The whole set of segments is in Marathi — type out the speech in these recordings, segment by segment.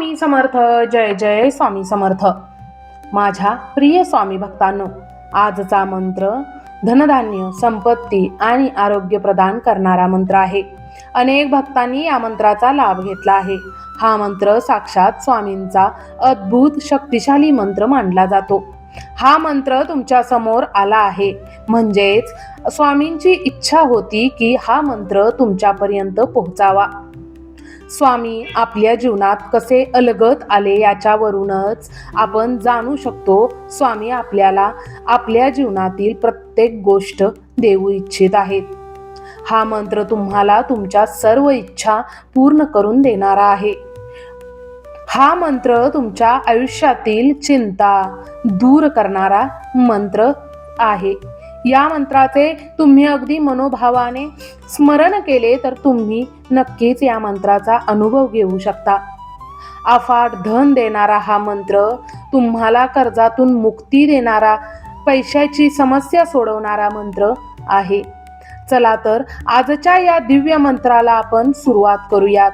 स्वामी समर्थ. जय जय स्वामी समर्थ. माझ्या प्रिय स्वामी भक्तांनो, आजचा मंत्र धनधान्य, संपत्ती आणि आरोग्य प्रदान करणारा मंत्र आहे. अनेक भक्तांनी या मंत्राचा लाभ घेतला आहे. हा मंत्र साक्षात स्वामींचा अद्भुत शक्तिशाली मंत्र मानला जातो. हा मंत्र तुमच्या समोर आला आहे म्हणजेच स्वामींची इच्छा होती की हा मंत्र तुमच्यापर्यंत पोहोचावा. स्वामी आपल्या जीवनात कसे अलगत आले याच्यावरूनच आपण जाणू शकतो स्वामी आपल्याला आपल्या जीवनातील प्रत्येक गोष्ट देऊ इच्छित आहेत. हा मंत्र तुम्हाला तुमच्या सर्व इच्छा पूर्ण करून देणारा आहे. हा मंत्र तुमच्या आयुष्यातील चिंता दूर करणारा मंत्र आहे. या मंत्राचे तुम्ही अगदी मनोभावाने स्मरण केले तर तुम्ही नक्कीच या मंत्राचा अनुभव घेऊ शकता. अफाट धन देणारा हा मंत्र, तुम्हाला कर्जातून मुक्ती देणारा, पैशाची समस्या सोडवणारा मंत्र आहे. चला तर आजच्या या दिव्य मंत्राला आपण सुरुवात करूयात.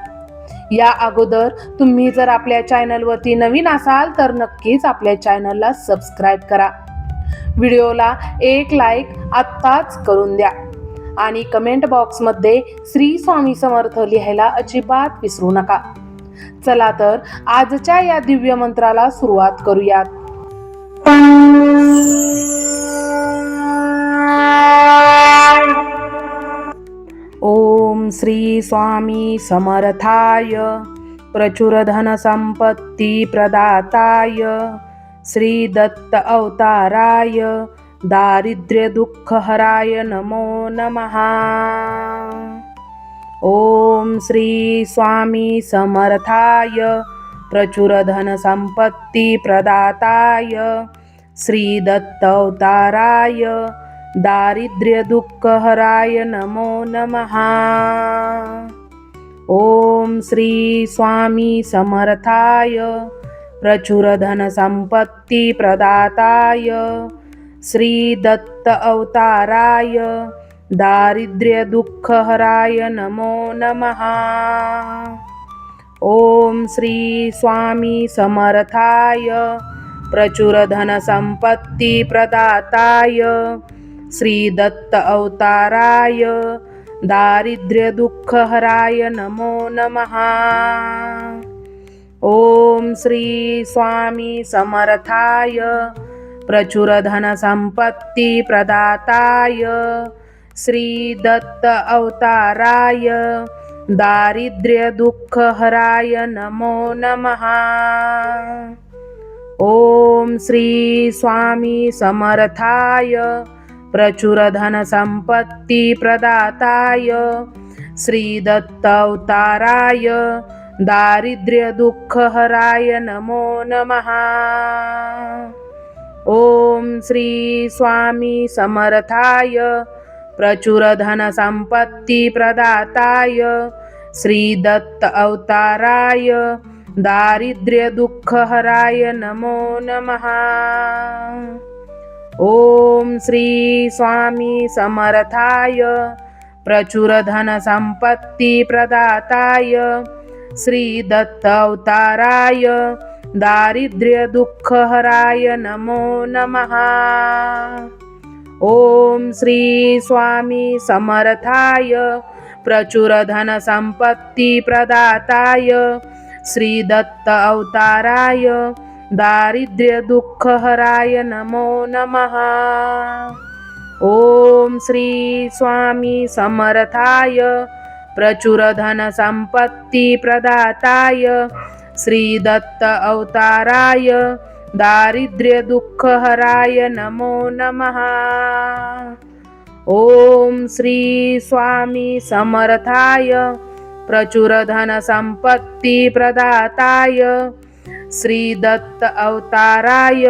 या अगोदर तुम्ही जर आपल्या चॅनलवरती नवीन असाल तर नक्कीच आपल्या चॅनलला सबस्क्राईब करा. व्हिडिओला एक लाईक आत्ताच करून द्या आणि कमेंट बॉक्समध्ये श्री स्वामी समर्थ लिहायला अजिबात विसरू नका. चला तर आजच्या या दिव्य मंत्राला सुरुवात करूयात. ओम श्री स्वामी समर्थाय प्रचुर धन संपत्ती प्रदाताय श्री दत्त अवताराय दारिद्र्य दुःख हराय नमो नमः. ओम श्री स्वामी समर्थाय प्रचुर धन संपत्ती प्रदाताय श्री दत्त अवताराय दारिद्र्य दुःख हराय नमो नमः. ओम श्री स्वामी समर्थाय प्रचुर धन संपत्ती प्रदाताय श्री दत्त अवताराय दारिद्र्य दुःख हराय नमो नमः. ओम श्री स्वामी समर्थाय प्रचुर धन संपत्ती प्रदाताय श्री दत्त अवताराय दारिद्र्य दुःख हराय नमो नमः. ओम श्री स्वामी समर्थाय प्रचुर धन संपत्ती प्रदाताय श्री दत्त अवताराय दारिद्र्य दुःख हराय नमो नमः. ओम श्री स्वामी समर्थाय प्रचुर धन संपत्ती प्रदाताय श्री दत्त अवताराय दारिद्र्य दुःख हराय नमो नमः. ओम श्री स्वामी समर्थाय प्रचुर धन संपत्ती प्रदाताय श्री दत्त अवताराय दारिद्र्य दुःख हराय नमो नमः. ओम श्री स्वामी समर्थाय प्रचुर धन संपत्ती प्रदाताय श्री दत्त अवताराय दारिद्र्य दुःख हराय नमो नमः. ओम श्री स्वामी समर्थाय प्रचुर धन संपत्ती प्रदाताय श्री दत्त अवताराय दारिद्र्य दुःख हराय नमो नमः. ओम श्री स्वामी समर्थाय प्रचुर धन संपत्ती प्रदाताय श्री दत्त अवताराय दारिद्र्य दुःख हराय नमो नमः. ओम श्री स्वामी समर्थाय प्रचुर धन संपत्ती प्रदाताय श्री दत्त अवताराय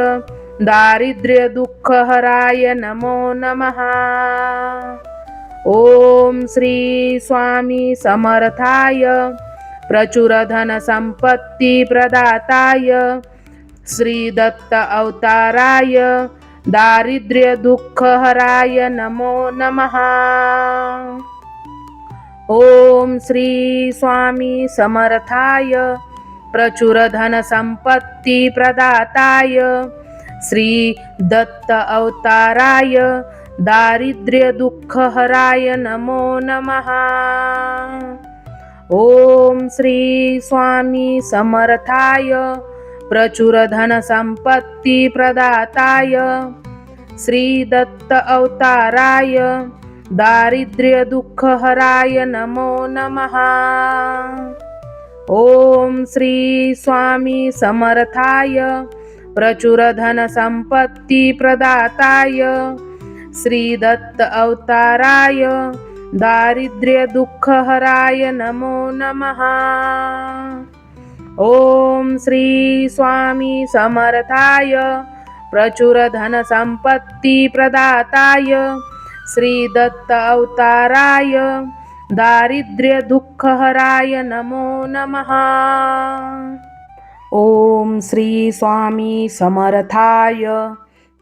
दारिद्र्य दुःख हराय नमो नमः. ओम श्री स्वामी समर्थाय प्रचुर धन संपत्ती प्रदाताय श्री दत्त अवताराय दारिद्र्य दुःख हराय नमो नमः. ओम श्री स्वामी समर्थाय प्रचुर धन संपत्ति प्रदाताय श्री दत्त अवताराय दारिद्र्य दुःख हराय नमो नमः। ओम श्री स्वामी समर्थाय प्रचुर धन संपत्ति प्रदाताय श्री दत्त अवताराय दारिद्र्य दुःख हराय नमो नमः। ओम श्री स्वामी समर्थाय प्रचुर धन संपत्ति प्रदाताय श्री दत्त अवताराय दारिद्र्य दुःख हराय नमो नमः। ओम श्री स्वामी समर्थाय प्रचुर धन संपत्ति प्रदाताय श्री दत्त अवताराय दारिद्र्य दुःख हराय नमो नमः। ओम श्री स्वामी समर्थाय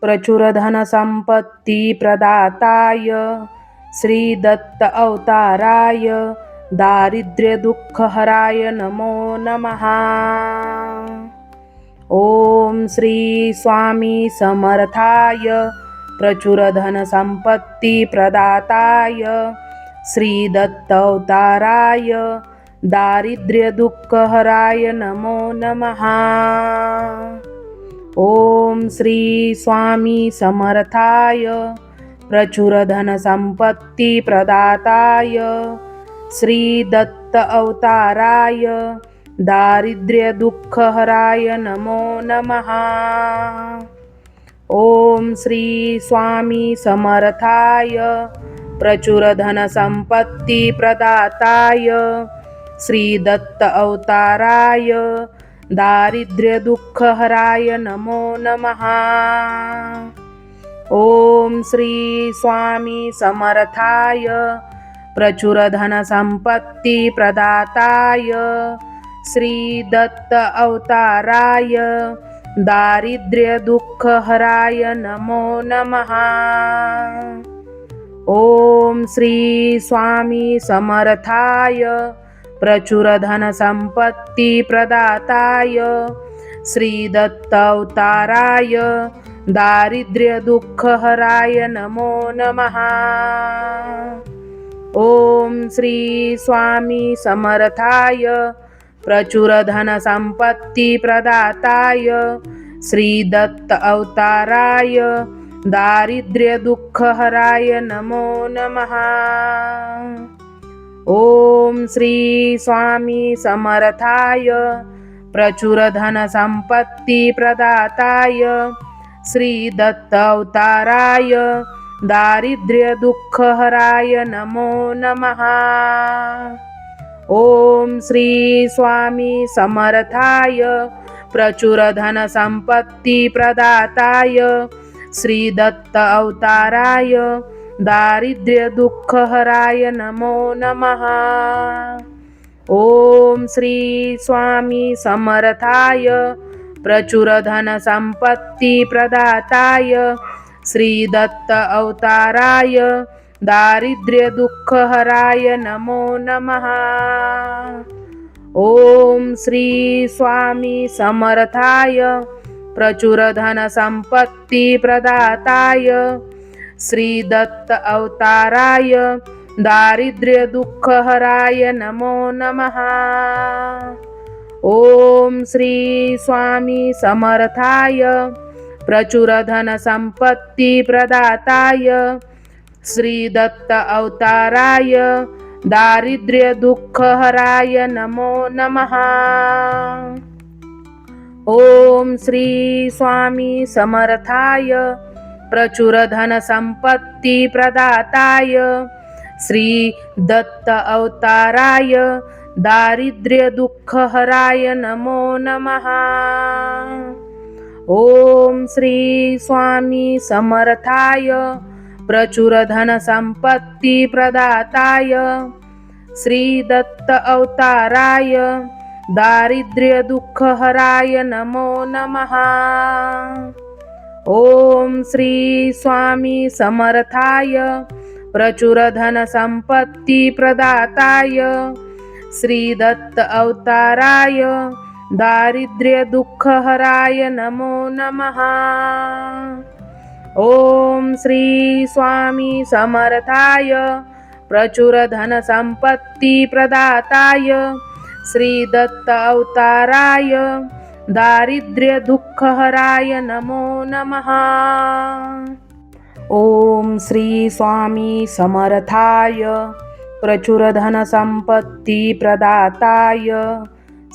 प्रचुर धन संपत्ति प्रदाताय श्री दत्त अवताराय दारिद्र्य दुःख हराय नमो नमः। ओम श्री स्वामी समर्थाय प्रचुर धन संपत्ति प्रदाताय श्री दत्त अवताराय दारिद्र्य दुःख हराय नमो नमः। ओम श्री स्वामी समर्थाय प्रचुर धन संपत्ति प्रदाताय श्री दत्त अवताराय दारिद्र्य दुःख हराय नमो नमः। ओम श्री स्वामी समर्थाय प्रचुर धन संपत्ति प्रदाताय श्री दत्त अवताराय दारिद्र्य दुःख हराय नमो नमः। ओम श्री स्वामी समर्थाय प्रचुर धन संपत्ति प्रदाताय श्री दत्त अवताराय दारिद्र्य दुःख हराय नमो नमः। ओम श्री स्वामी समर्थाय प्रचुर धन संपत्ति प्रदाताय श्री दत्त अवताराय दारिद्र्य दुःख हराय नमो नमः। ओम श्री स्वामी समर्थाय प्रचुर धन संपत्ति प्रदाताय श्री दत्त अवताराय दारिद्र्य दुःख हराय नमो नमः। ओम श्री स्वामी समर्थाय प्रचुर धन संपत्ति प्रदाताय श्री दत्त अवताराय दारिद्र्य दुःख हराय नमो नमः। ओम श्री स्वामी समर्थाय प्रचुर धन संपत्ति प्रदाताय श्री दत्त अवताराय दारिद्र्य दुःख हराय नमो नमः। ओम श्री स्वामी समर्थाय प्रचुर धन संपत्ति प्रदाताय श्री दत्त अवताराय दारिद्र्य दुःख हराय नमो नमः। ओम श्री स्वामी समर्थाय प्रचुर धन संपत्ति प्रदाताय श्री दत्त अवताराय दारिद्र्य दुःख हराय नमो नमः। ओम श्री स्वामी समर्थाय प्रचुर धन संपत्ति प्रदाताय श्री दत्त अवताराय दारिद्र्य दुःख हराय नमो नमः। ओम श्री स्वामी समर्थाय प्रचुर धन संपत्ति प्रदाताय श्री दत्त अवताराय दारिद्र्य दुःख हराय नमो नमः। ओम श्री स्वामी समर्थाय प्रचुर धन संपत्ति प्रदाताय श्री दत्त अवताराय दारिद्र्य दुःख हराय नमो नमः। ओम श्री स्वामी समर्थाय प्रचुर धन संपत्ति प्रदाताय श्री दत्त अवताराय दारिद्र्यदुःखहराय नमो नमः। ओम श्री स्वामी समर्थाय प्रचुर धन संपत्ती प्रदाताय श्री दत्त अवताराय दारिद्र्य दुःखहराय नमो नमः। ओम श्री स्वामी समर्थाय प्रचुर धन संपत्ती प्रदाताय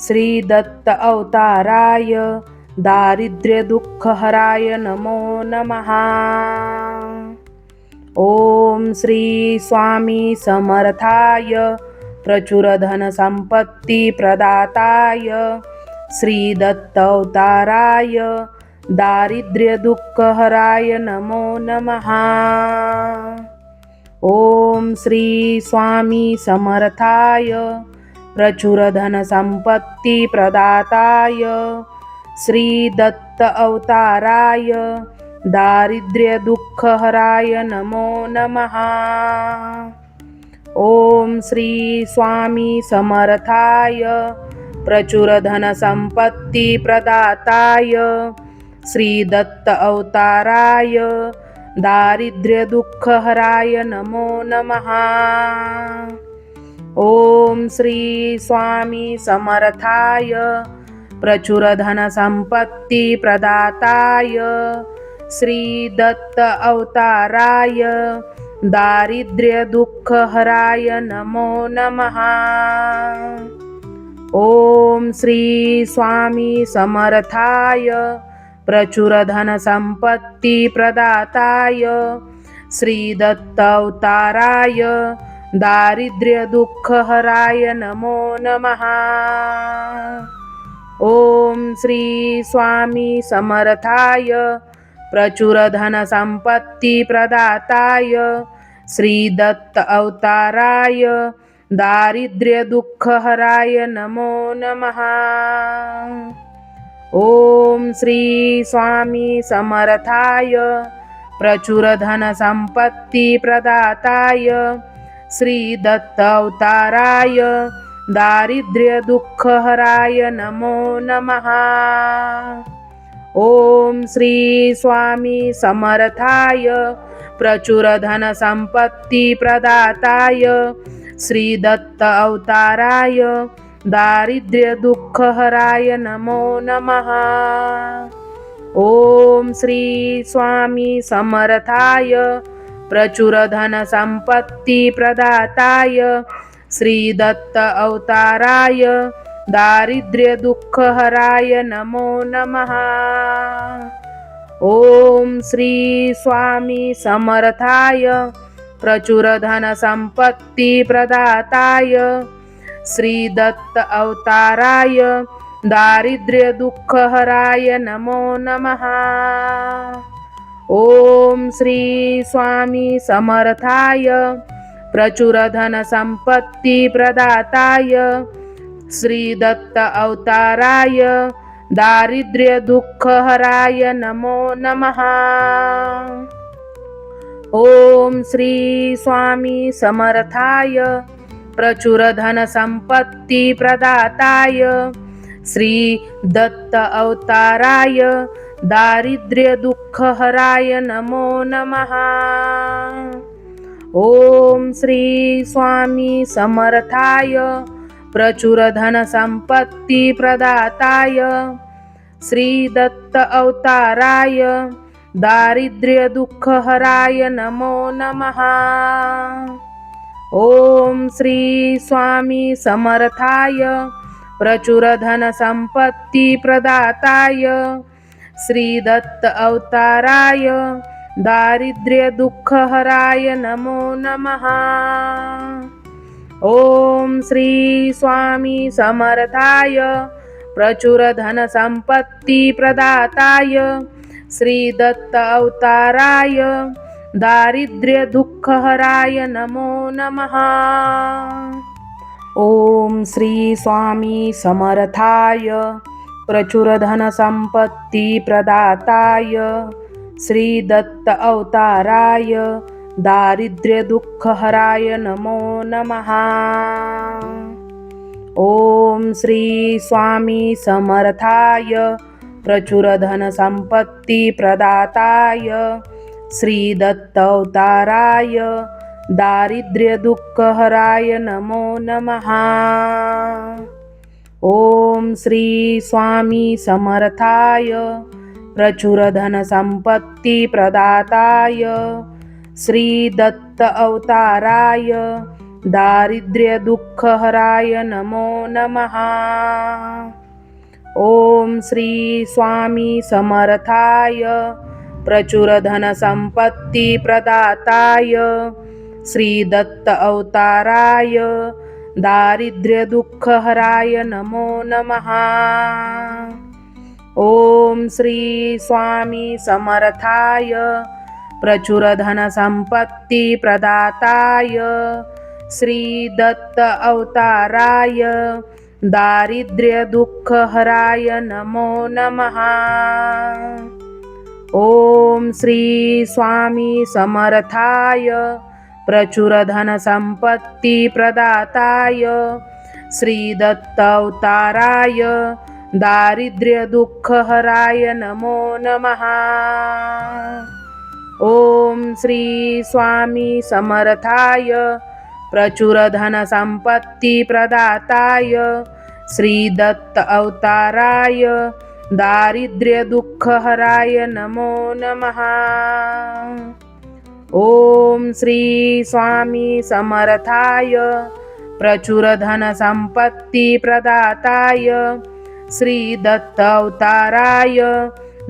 श्री दत्त अवताराय दारिद्र्य दुःखहराय नमो नमः। ओम श्री स्वामी समर्थाय प्रचुर धन संपत्ती प्रदाताय श्री दत्त अवताराय दारिद्र्य दुःखहराय नमो नमः। ओम श्री स्वामी समर्थाय प्रचुर धन संपत्ती प्रदाताय श्री दत्त अवताराय दारिद्र्य दुःखहराय नमो नमः। ओम श्री स्वामी समर्थाय प्रचुर धन संपत्ती प्रदाताय श्री दत्त अवताराय दारिद्र्य दुःखहराय नमो नमः। ओम श्री स्वामी समर्थाय प्रचुर धन संपत्ती प्रदाताय श्री दत्त अवताराय दारिद्र्य दुःखहराय नमो नमः। ओम श्री स्वामी समर्थाय प्रचुर धन संपत्ती प्रदाताय श्री दत्त अवताराय दारिद्र्य दुःखहराय नमो नमः। ओम श्री स्वामी समर्थाय प्रचुर धन संपत्ती प्रदाताय श्री दत्त अवताराय दारिद्र्य दुःखहराय नमो नमः। ओम श्री स्वामी समर्थाय प्रचुर धन संपत्ती प्रदाताय श्री दत्त अवताराय दारिद्र्य दुःखहराय नमो नमः। ओम श्री स्वामी समर्थाय प्रचुर धन संपत्ती प्रदाताय श्री दत्त अवताराय दारिद्र्य दुःखहराय नमो नमः। ओम श्री स्वामी समर्थाय प्रचुर धन संपत्ती प्रदाताय श्री दत्त अवताराय दारिद्र्य दुःखहराय नमो नमः। ओम श्री स्वामी समर्थाय प्रचुर धन संपत्ती प्रदाताय श्री दत्त अवताराय दारिद्र्य दुःखहराय नमो नमः। ओम श्री स्वामी समर्थाय प्रचुर धन संपत्ती प्रदाताय श्री दत्त अवताराय दारिद्र्य दुःखहराय नमो नमः। ओम श्री स्वामी समर्थाय प्रचुर धन संपत्ती प्रदाताय श्री दत्त अवताराय दारिद्र्य दुःखहराय नमो नमः। ओम श्री स्वामी समर्थाय प्रचुर धन संपत्ती प्रदाताय श्री दत्त अवताराय दारिद्र्य दुःखहराय नमो नमः। ओम श्री स्वामी समर्थाय प्रचुर धन संपत्ती प्रदाताय श्री दत्त अवताराय दारिद्र्य दुःखहराय नमो नमः। ओम श्री स्वामी समर्थाय प्रचुर धन संपत्ती प्रदाताय श्री दत्त अवताराय दारिद्र्य दुःखहराय नमो नमः। ओम श्री स्वामी समर्थाय प्रचुर धन संपत्ती प्रदाताय श्री दत्त अवताराय दारिद्र्य दुःखहराय नमो नमः। ओम श्री स्वामी समर्थाय प्रचुर धन संपत्ती प्रदाताय श्री दत्त अवताराय दारिद्र्य दुःख हराय नमो नमः। ओम श्री स्वामी समर्थाय प्रचुर धन संपत्ती प्रदाताय श्री दत्त अवताराय दारिद्र्य दुःख हराय नमो नमः। ओम श्री स्वामी समर्थाय प्रचुर धन संपत्ती प्रदाताय श्री दत्त अवताराय दारिद्र्य दुःख हराय नमो नमः। ओम श्री स्वामी समर्थाय प्रचुर धन संपत्ती प्रदाताय श्री दत्त अवताराय दारिद्र्य दुःख हराय नमो नमः। ओम श्री स्वामी समर्थाय प्रचुर धन संपत्ती प्रदाताय श्री दत्त अवताराय दारिद्र्य दुःख हराय नमो नमः। ओम श्री स्वामी समर्थाय प्रचुर धन संपत्ती प्रदाताय श्री दत्त अवताराय दारिद्र्य दुःख हराय नमो नमः। ओम श्री स्वामी समर्थाय प्रचुर धन संपत्ती प्रदाताय श्री दत्त अवताराय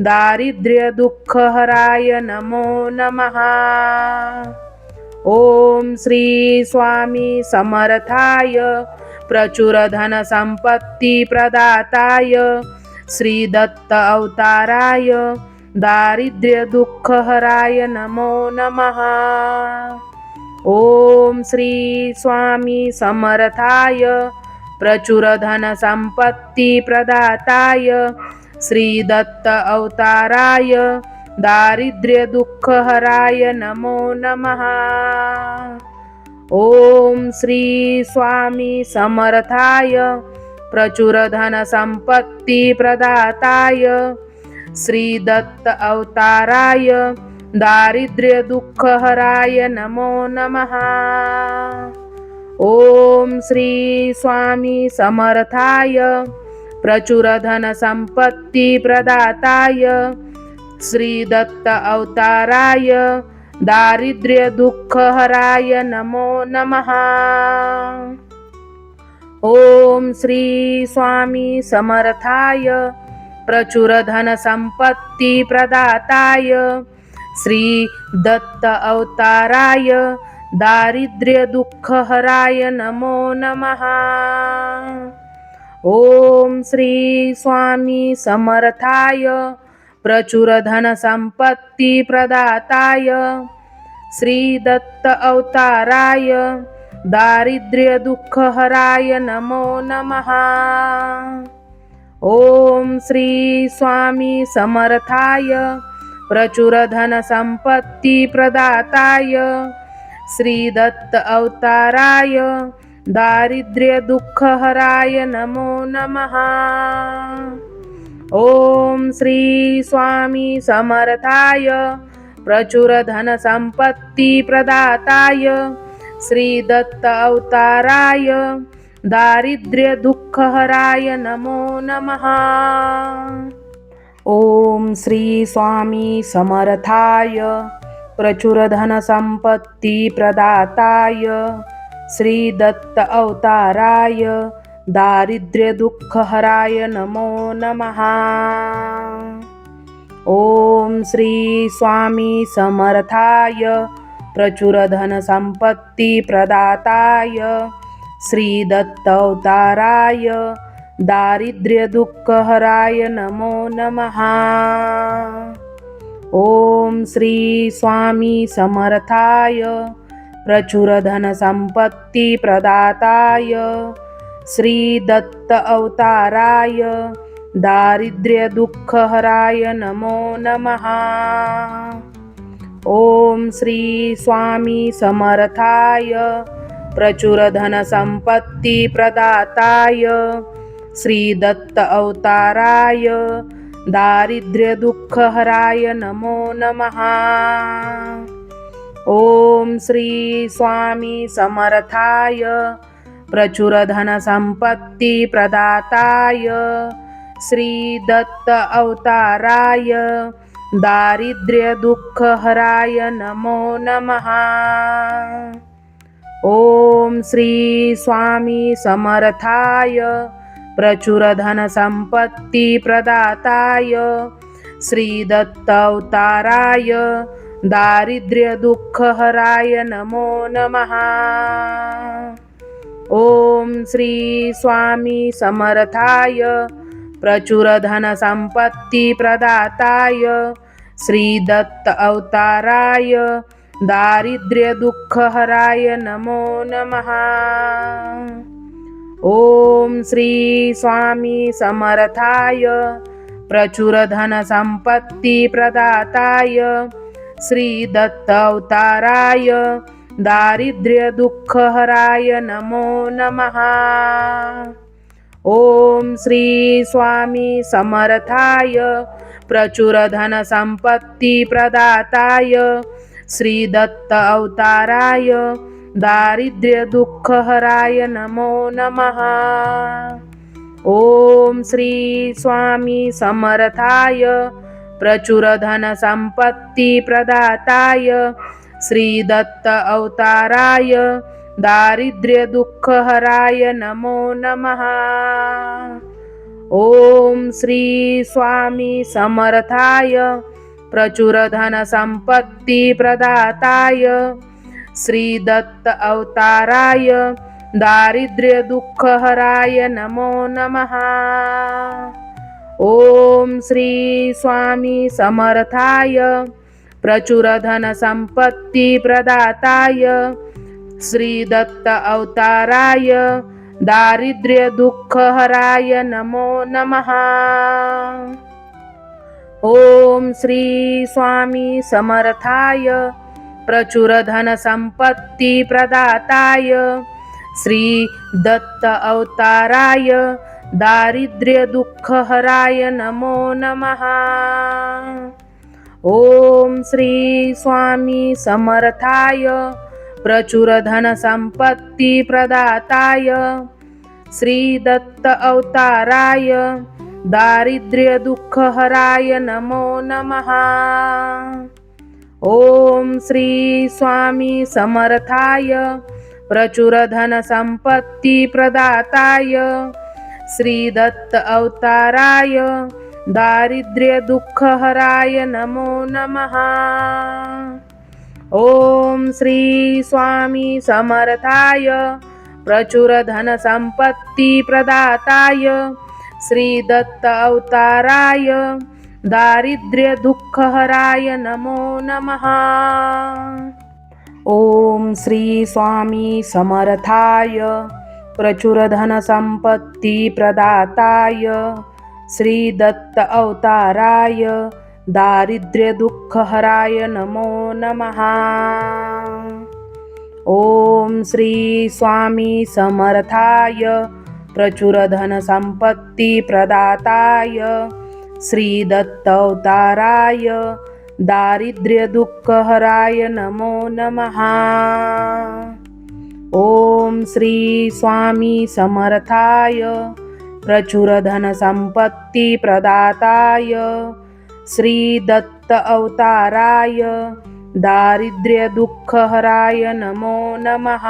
दारिद्र्य दुःख हराय नमो नमः। ओम श्री स्वामी समर्थाय प्रचुर धन संपत्ती प्रदाताय श्री दत्त अवताराय दारिद्र्य दुःख हराय नमो नमः। ओम श्री स्वामी समर्थाय प्रचुर धन संपत्ती प्रदाताय श्री दत्त अवताराय दारिद्र्य दुःख हराय नमो नमः। ओम श्री स्वामी समर्थाय प्रचुर धन संपत्ती प्रदाताय श्री दत्त अवताराय दारिद्र्य दुःख हराय नमो नमः। ओम श्री स्वामी समर्थाय प्रचुर धन संपत्ती प्रदाताय श्री दत्त अवताराय दारिद्र्य दुःख हराय नमो नमः। ओम श्री स्वामी समर्थाय प्रचुर धन संपत्ती प्रदाताय श्री दत्त अवताराय दारिद्र्य दुःख हराय नमो नमः। ओम श्री स्वामी समर्थाय प्रचुर धन संपत्ती प्रदाताय श्री दत्त अवताराय दारिद्र्य दुःख हराय नमो नमः। ओम श्री स्वामी समर्थाय प्रचुर धन संपत्ती प्रदाताय श्री दत्त अवताराय दारिद्र्य दुःख हराय नमो नमः। ओम श्री स्वामी समर्थाय प्रचुर धन संपत्ती प्रदाताय श्री दत्त अवताराय दारिद्र्य दुःख हराय नमो नमः। ओम श्री स्वामी समर्थाय प्रचुर धन संपत्ती प्रदाताय श्री दत्त अवताराय दारिद्र्य दुःख हराय नमो नमः। ओम श्री स्वामी समर्थाय प्रचुर धन संपत्ती प्रदाताय श्री दत्त अवताराय दारिद्र्य दुःख हराय नमो नमः। ओम श्री स्वामी समर्थाय प्रचुर धन संपत्ती प्रदाताय श्री दत्त अवताराय दारिद्र्य दुःख हराय नमो नमः। ओम श्री स्वामी समर्थाय प्रचुर धन संपत्ती प्रदाताय श्री दत्त अवताराय दारिद्र्य दुःख हराय नमो नमः। ओम श्री स्वामी समर्थाय प्रचुर धन संपत्ती प्रदाताय श्री दत्त अवताराय दारिद्र्य दुःख हराय नमो नमः। ओम श्री स्वामी समर्थाय प्रचुर धन संपत्ती प्रदाताय श्री दत्त अवताराय दारिद्र्य दुःख हराय नमो नमः। ओम श्री स्वामी समर्थाय प्रचुर धन संपत्ती प्रदाताय श्री दत्त अवताराय दारिद्र्य दुःख हराय नमो नमः। ओम श्री स्वामी समर्थाय प्रचुर धन संपत्ती प्रदाताय श्री दत्त अवताराय दारिद्र्य दुःख हराय नमो नमः। ओम श्री स्वामी समर्थाय प्रचुर धन संपत्ती प्रदाताय श्री दत्त अवताराय दारिद्र्य दुःख हराय नमो नमः। ओम श्री स्वामी समर्थाय प्रचुर धन संपत्ती प्रदाताय श्री दत्त अवताराय दारिद्र्य दुःख हराय नमो नमः। ओम श्री स्वामी समर्थाय प्रचुर धन संपत्ती प्रदाताय श्री दत्त अवताराय दारिद्र्य दुःख हराय नमो नमः। ओम श्री स्वामी समर्थाय प्रचुर धन संपत्ती प्रदाताय श्री दत्त अवताराय दारिद्र्य दुःख हराय नमो नमः। ओम श्री स्वामी समर्थाय प्रचुर धन संपत्ती प्रदाताय श्री दत्त अवताराय दारिद्र्य दुःख हराय नमो नमः। ओम श्री स्वामी समर्थाय प्रचुर धन संपत्ती प्रदाताय श्री दत्त अवताराय दारिद्र्य दुःख हराय नमो नमः। ओम श्री स्वामी समर्थाय प्रचुर धन संपत्ती प्रदाताय श्री दत्त अवताराय दारिद्र्य दुःख हराय नमो नमः। ओम श्री स्वामी समर्थाय प्रचुर धन संपत्ती प्रदाताय श्री दत्त अवताराय दारिद्र्य दुःख हराय नमो नमः। ओम श्री स्वामी समर्थाय प्रचुर धन संपत्ती प्रदाताय श्री दत्त अवताराय दारिद्र्य दुःख हराय नमो नमः। ओम श्री स्वामी समर्थाय प्रचुर धन संपत्ती प्रदाताय श्री दत्त अवताराय दारिद्र्य दुःख हराय नमो नमः। ओम श्री स्वामी समर्थाय प्रचुर धन संपत्ती प्रदाताय श्री दत्त अवताराय दारिद्र्य दुःख हराय नमो नमः।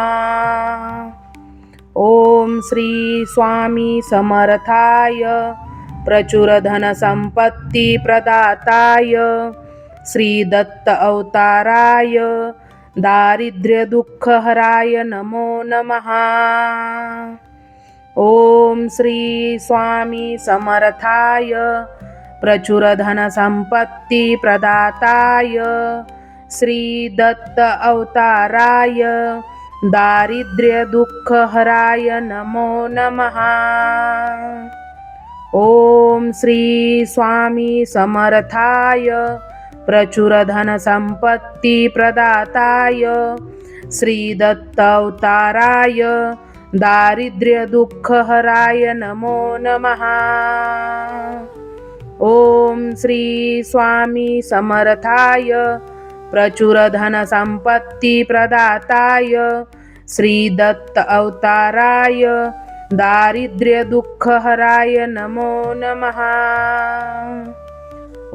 ओम श्री स्वामी समर्थाय प्रचुर धन संपत्ती प्रदाताय श्री दत्त अवताराय दारिद्र्य दुःख हराय नमो नमः। ओम श्री स्वामी समर्थाय प्रचुर धन संपत्ती प्रदाताय श्री दत्त अवताराय दारिद्र्य दुःख हराय नमो नमः। ओम श्री स्वामी समर्थाय प्रचुर धन संपत्ती प्रदाताय श्री दत्त अवताराय दारिद्र्य दुःखहराय नमो नमः। ओम श्री स्वामी समर्थाय प्रचुर धन संपत्ति प्रदाताय श्री दत्त अवताराय दारिद्र्य दुःखहराय नमो नमः।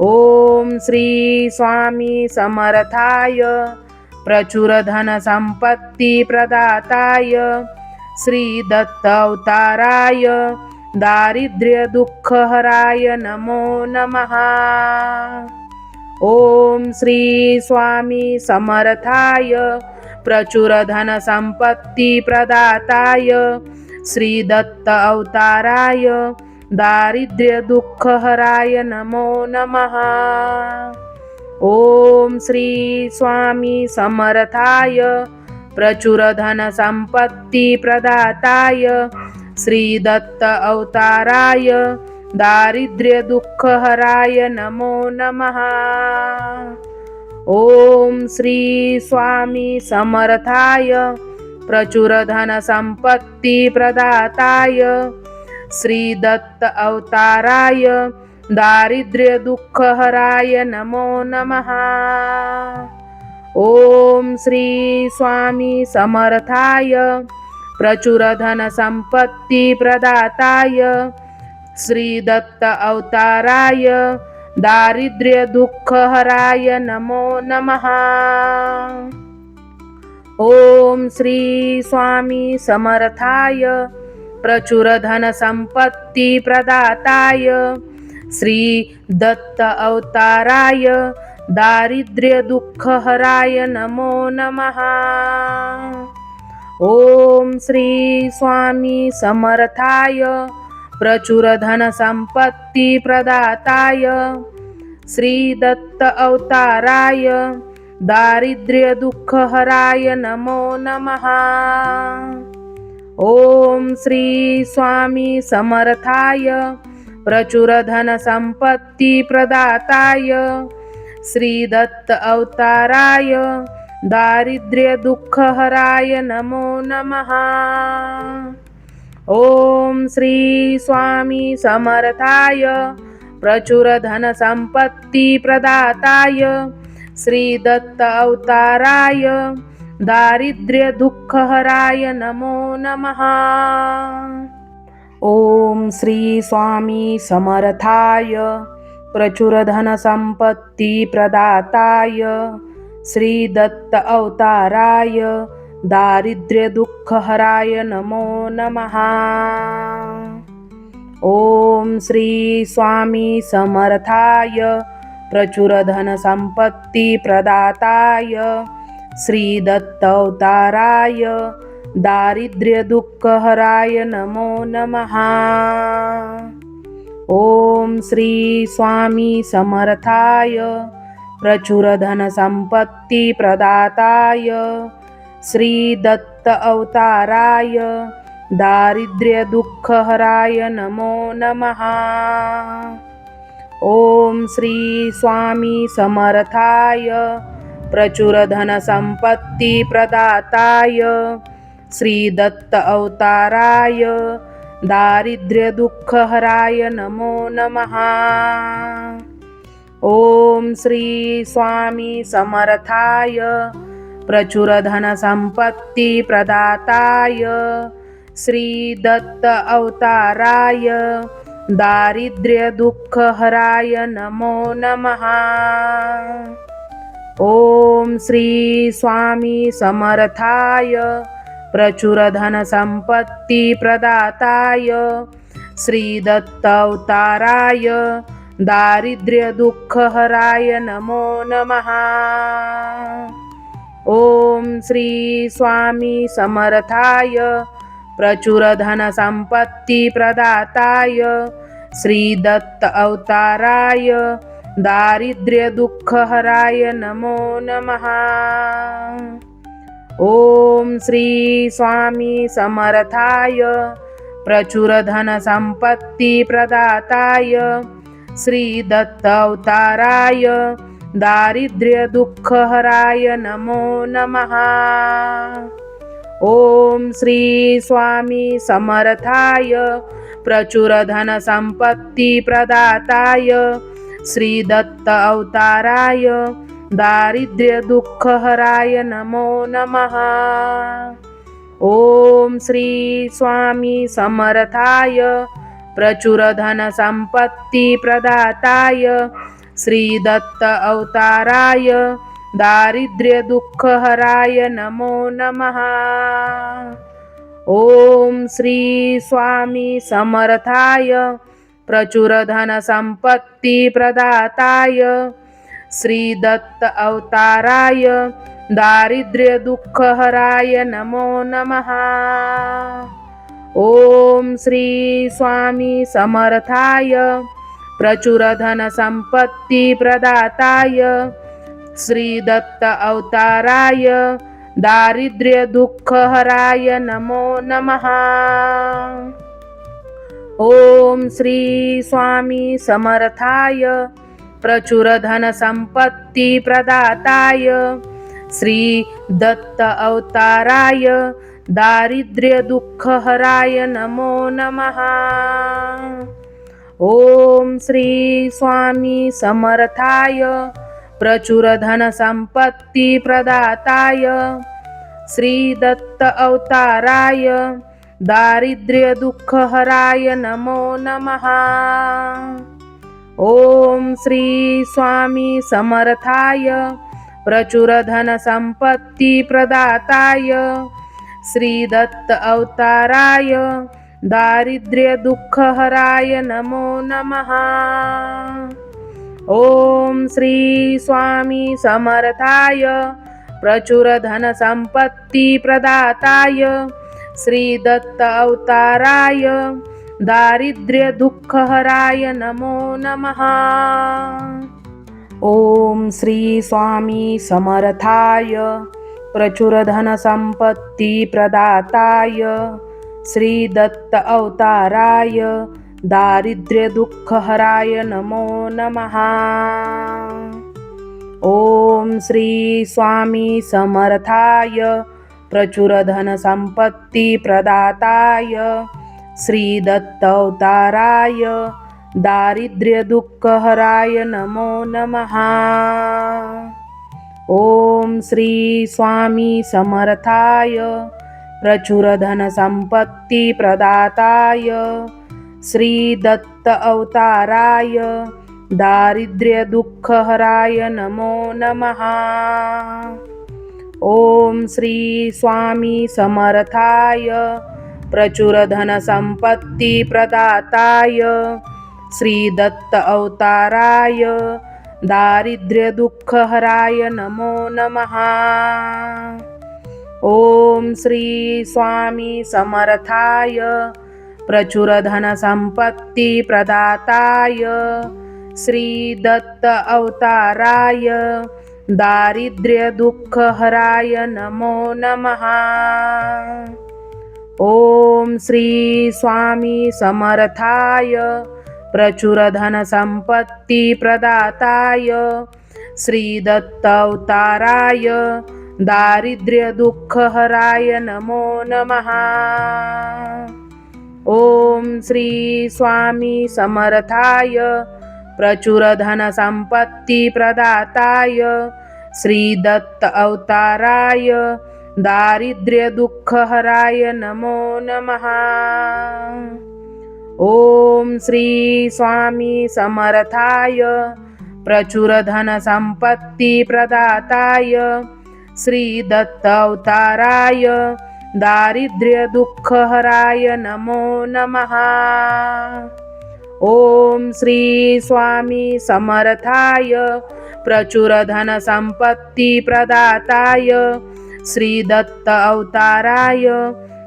ओम श्री स्वामी समर्थाय प्रचुर धन संपत्ति प्रदाताय श्री दत्त अवताराय दारिद्र्य दुःखहराय नमो नमः। ओम श्री स्वामी समर्थाय प्रचुर धन संपत्ति प्रदाताय श्री दत्त अवताराय दारिद्र्य दुःखहराय नमो नमः। ओम श्री स्वामी समर्थाय प्रचुर धन संपत्ति प्रदाताय श्री दत्त अवताराय दारिद्र्य दुःखहराय नमो नमः। ओम श्री स्वामी समर्थाय प्रचुर धन संपत्ति प्रदाताय श्री दत्त अवताराय दारिद्र्य दुःखहराय नमो नमः। ओम श्री स्वामी समर्थाय प्रचुर धन संपत्ति प्रदाताय श्री दत्त अवताराय दारिद्र्य दुःखहराय नमो नमः। ओम श्री स्वामी समर्थाय प्रचुर धन संपत्ति प्रदाताय श्री दत्त अवताराय दारिद्र्य दुःखहराय नमो नमः। ओम श्री स्वामी समर्थाय प्रचुर धन संपत्ति प्रदाताय श्री दत्त अवताराय दारिद्र्य दुःखहराय नमो नमः। ओम श्री स्वामी समर्थाय प्रचुर धन संपत्ति प्रदाताय श्री दत्त अवताराय दारिद्र्य दुःखहराय नमो नमः। ओम श्री स्वामी समर्थाय प्रचुर धन संपत्ति प्रदाताय श्री दत्त अवताराय दारिद्र्य दुःखहराय नमो नमः। ओम श्री स्वामी समर्थाय प्रचुर धन संपत्ति प्रदाताय श्री दत्त अवताराय दारिद्र्य दुःखहराय नमो नमः। ओम श्री स्वामी समर्थाय प्रचुर धन संपत्ति प्रदाताय श्री दत्त अवताराय दारिद्र्य दुःखहराय नमो नमः। ओम श्री स्वामी समर्थाय प्रचुर धन संपत्ति प्रदाताय श्री दत्त अवताराय दारिद्र्य दुःखहराय नमो नमः। ओम श्री स्वामी समर्थाय प्रचुर धन संपत्ति प्रदाताय श्री दत्त अवताराय दारिद्र्य दुःखहराय नमो नमः। ओम श्री स्वामी समर्थाय प्रचुर धन संपत्ति प्रदाताय श्री दत्त अवताराय दारिद्र्य दुःखहराय नमो नमः। ओम श्री स्वामी समर्थाय प्रचुर धन संपत्ति प्रदाताय श्री दत्त अवताराय दारिद्र्य दुःखहराय नमो नमः। ओम श्री स्वामी समर्थाय प्रचुर धन संपत्ति प्रदाताय श्री दत्त अवताराय दारिद्र्य दुःखहराय नमो नमः। ओम श्री स्वामी समर्थाय प्रचुर धन संपत्ति प्रदाताय श्री दत्त अवताराय दारिद्र्य दुःखहराय नमो नमः। ओम श्री स्वामी समर्थाय प्रचुर धन संपत्ती प्रदाताय श्री दत्त अवताराय दारिद्र्य दुःखहराय नमो नमः। ओम श्री स्वामी समर्थाय प्रचुर धन संपत्ती प्रदाताय श्री दत्त अवताराय दारिद्र्य दुःखहराय नमो नमः। ओम श्री स्वामी समर्थाय प्रचुर धन संपत्ती प्रदाताय श्री दत्त अवताराय दारिद्र्य दुःखहराय नमो नमः। ओम श्री स्वामी समर्थाय प्रचुर धन संपत्ती प्रदाताय श्री दत्त अवताराय दारिद्र्य दुःखहराय नमो नमः। ओम श्री स्वामी समर्थाय प्रचुर धन संपत्ती प्रदाताय श्री दत्त अवताराय दारिद्र्य दुःखहराय नमो नमः। ओम श्री स्वामी समर्थाय प्रचुर धन संपत्ती प्रदाताय श्री दत्त अवताराय दारिद्र्य दुःखहराय नमो नमः। ओम श्री स्वामी समर्थाय प्रचुर धन संपत्ती प्रदाताय श्री दत्त अवताराय दारिद्र्य दुःखहराय नमो नमः। ओम श्री स्वामी समर्थाय प्रचुर धन संपत्ती प्रदाताय श्री दत्त अवताराय दारिद्र्य दुःखहराय नमो नमः। ओम श्री स्वामी समर्थाय प्रचुर धन संपत्ती प्रदाताय श्री दत्त अवताराय दारिद्र्य दुःखहराय नमो नमः। ओम श्री स्वामी समर्थाय प्रचुर धन संपत्ती प्रदाताय श्री दत्त अवताराय दारिद्र्य दुःखहराय नमो नमः। ओम श्री स्वामी समर्थाय प्रचुर धन संपत्ती प्रदाताय श्री दत्त अवताराय दारिद्र्य दुःखहराय नमो नमः। ओम श्री स्वामी समर्थाय प्रचुर धन संपत्ती प्रदाताय श्री दत्त अवताराय दारिद्र्य दुःखहराय नमो नमः। ओम श्री स्वामी समर्थाय प्रचुर धन संपत्ती प्रदाताय श्री दत्त अवताराय दारिद्र्य दुःखहराय नमो नमः। ओम श्री स्वामी समर्थाय प्रचुर धन संपत्ती प्रदाताय श्री दत्त अवताराय दारिद्र्य दुःखहराय नमो नमः। ओम श्री स्वामी समर्थाय प्रचुर धन संपत्ती प्रदाताय श्री दत्त अवताराय दारिद्र्य दुःखहराय नमो नमः। ओम श्री स्वामी समर्थाय प्रचुर धन संपत्ती प्रदाताय श्री दत्त अवताराय दारिद्र्य दुःखहराय नमो नमः। ओम श्री स्वामी समर्थाय प्रचुर धन संपत्ती प्रदाताय श्री दत्त अवताराय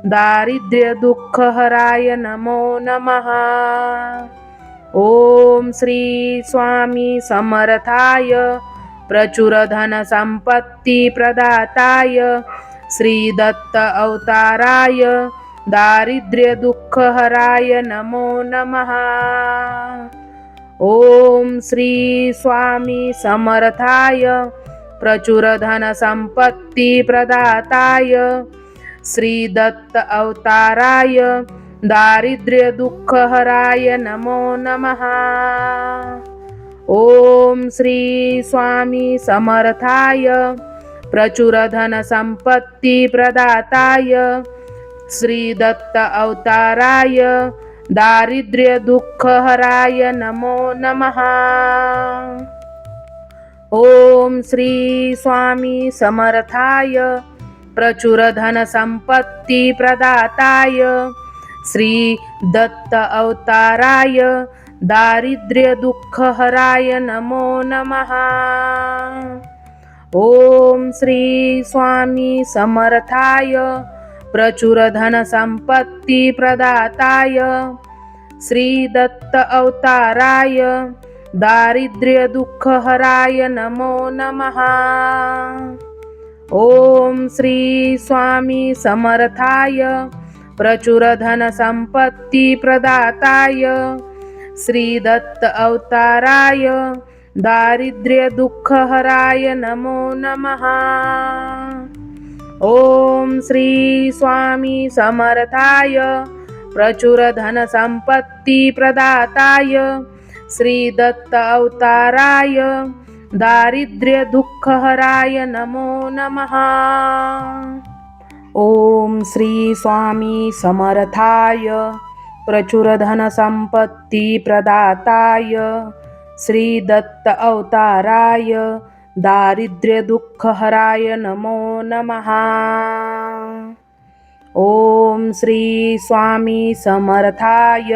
दारिद्र्य दुःखहराय नमो नमः। ओम श्री स्वामी समर्थाय प्रचुर धन संपत्ती प्रदाताय श्री दत्त अवताराय दारिद्र्य दुःखहराय नमो नमः। ओम श्री स्वामी समर्थाय प्रचुर धन संपत्ती प्रदाताय श्री दत्त अवताराय दारिद्र्य दुःख हराय नमो नमः। ओम श्री स्वामी समर्थाय प्रचुर धन संपत्ती प्रदाताय श्री दत्त अवताराय दारिद्र्य दुःख हराय नमो नमः। ओम श्री स्वामी समर्थाय प्रचुर धन संपत्ती प्रदाताय श्री दत्त अवताराय दारिद्र्य दुःख हराय नमो नमः। ओम श्री स्वामी समर्थाय प्रचुर धन संपत्ती प्रदाताय श्री दत्त अवताराय दारिद्र्य दुःख हराय नमो नमः। ओम श्री स्वामी समर्थाय प्रचुर धन संपत्ती प्रदाताय श्री दत्त अवताराय दारिद्र्य दुःख हराय नमो नमः। ओम श्री स्वामी समर्थाय प्रचुर धन संपत्ती प्रदाताय श्री दत्त अवताराय दारिद्र्य दुःख हराय नमो नमः। ओम श्री स्वामी समर्थाय प्रचुर धन संपत्ती प्रदाताय श्री दत्त अवताराय दारिद्र्य दुःख हराय नमो नमः। ओम श्री स्वामी समर्थाय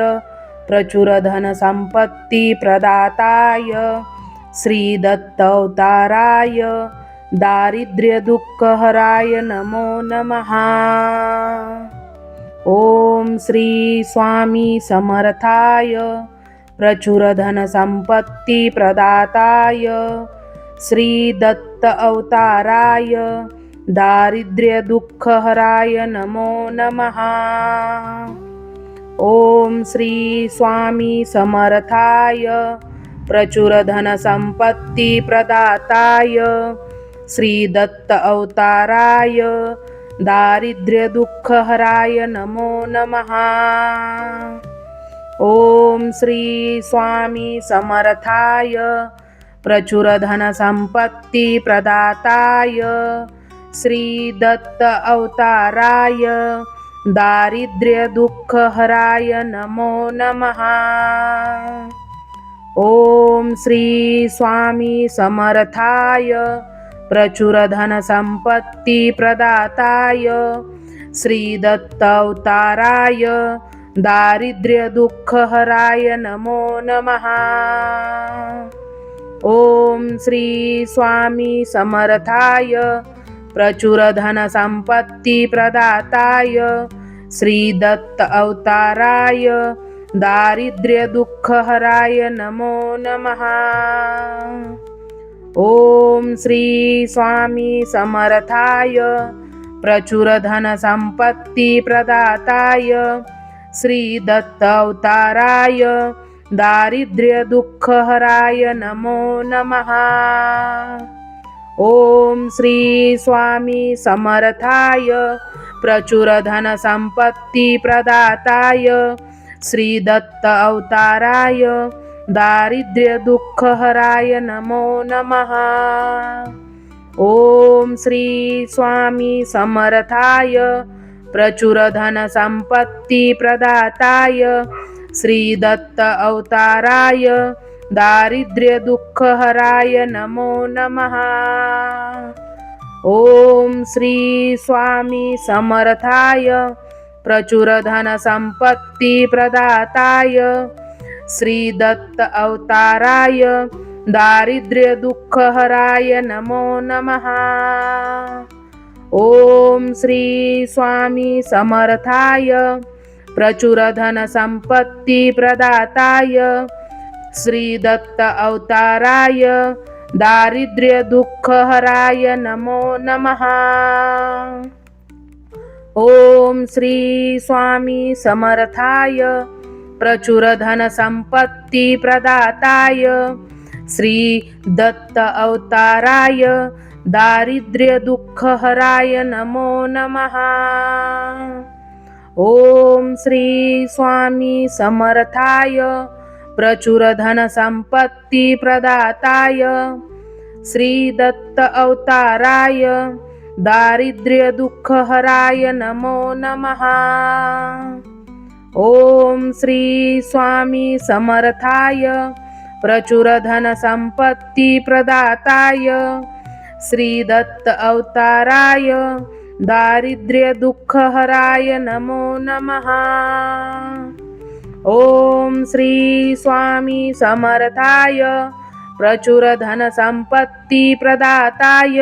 प्रचुर धन संपत्ती प्रदाताय श्री दत्त अवताराय दारिद्र्य दुःख हराय नमो नमः। ओम श्री स्वामी समर्थाय प्रचुर धन संपत्ती प्रदाताय श्री दत्त अवताराय दारिद्र्य दुःख हराय नमो नमः। ओम श्री स्वामी समर्थाय प्रचुर धन संपत्ती प्रदाताय श्री दत्त अवताराय दारिद्र्य दुःख हराय नमो नमः। ओम श्री स्वामी समर्थाय प्रचुर धन संपत्ती प्रदाताय श्री दत्त अवताराय दारिद्र्य दुःख हराय नमो नमः। ओम श्री स्वामी समर्थाय प्रचुर धन संपत्ती प्रदाताय श्री दत्त अवताराय दारिद्र्य दुःख हराय नमो नमः। ओम श्री स्वामी समर्थाय प्रचुर धन संपत्ती प्रदाताय श्री दत्त अवताराय दारिद्र्य दुःख हराय नमो नमः। ओम श्री स्वामी समर्थाय प्रचुर धन संपत्ती प्रदाताय श्री दत्त अवताराय दारिद्र्य दुःख हराय नमो नमः। ओम श्री स्वामी समर्थाय प्रचुर धन संपत्ती प्रदाताय श्री दत्त अवताराय दारिद्र्य दुःख हराय नमो नमः। ओम श्री स्वामी समर्थाय प्रचुर धन संपत्ती प्रदाताय श्री दत्त अवताराय दारिद्र्य दुःख हराय नमो नमः। ओम श्री स्वामी समर्थाय प्रचुर धन संपत्ती प्रदाताय श्री दत्त अवताराय दारिद्र्य दुःख हराय नमो नमः। ओम श्री स्वामी समर्थाय प्रचुर धन संपत्ती प्रदाताय श्री दत्त अवताराय दारिद्र्य दुःख हराय नमो नमः। ओम श्री स्वामी समर्थाय प्रचुर धन संपत्ति प्रदाताय श्री दत्त अवताराय दारिद्र्य दुःख हराय नमो नमः। ओम श्री स्वामी समर्थाय प्रचुर धन संपत्ति प्रदाताय श्री दत्त अवताराय दारिद्र्य दुःख हराय नमो नमः। ओम श्री स्वामी समर्थाय प्रचुर धन संपत्ति प्रदाताय श्री दत्त अवताराय दारिद्र्य दुःख हराय नमो नमः। ओम श्री स्वामी समर्थाय प्रचुर धन संपत्ति प्रदाताय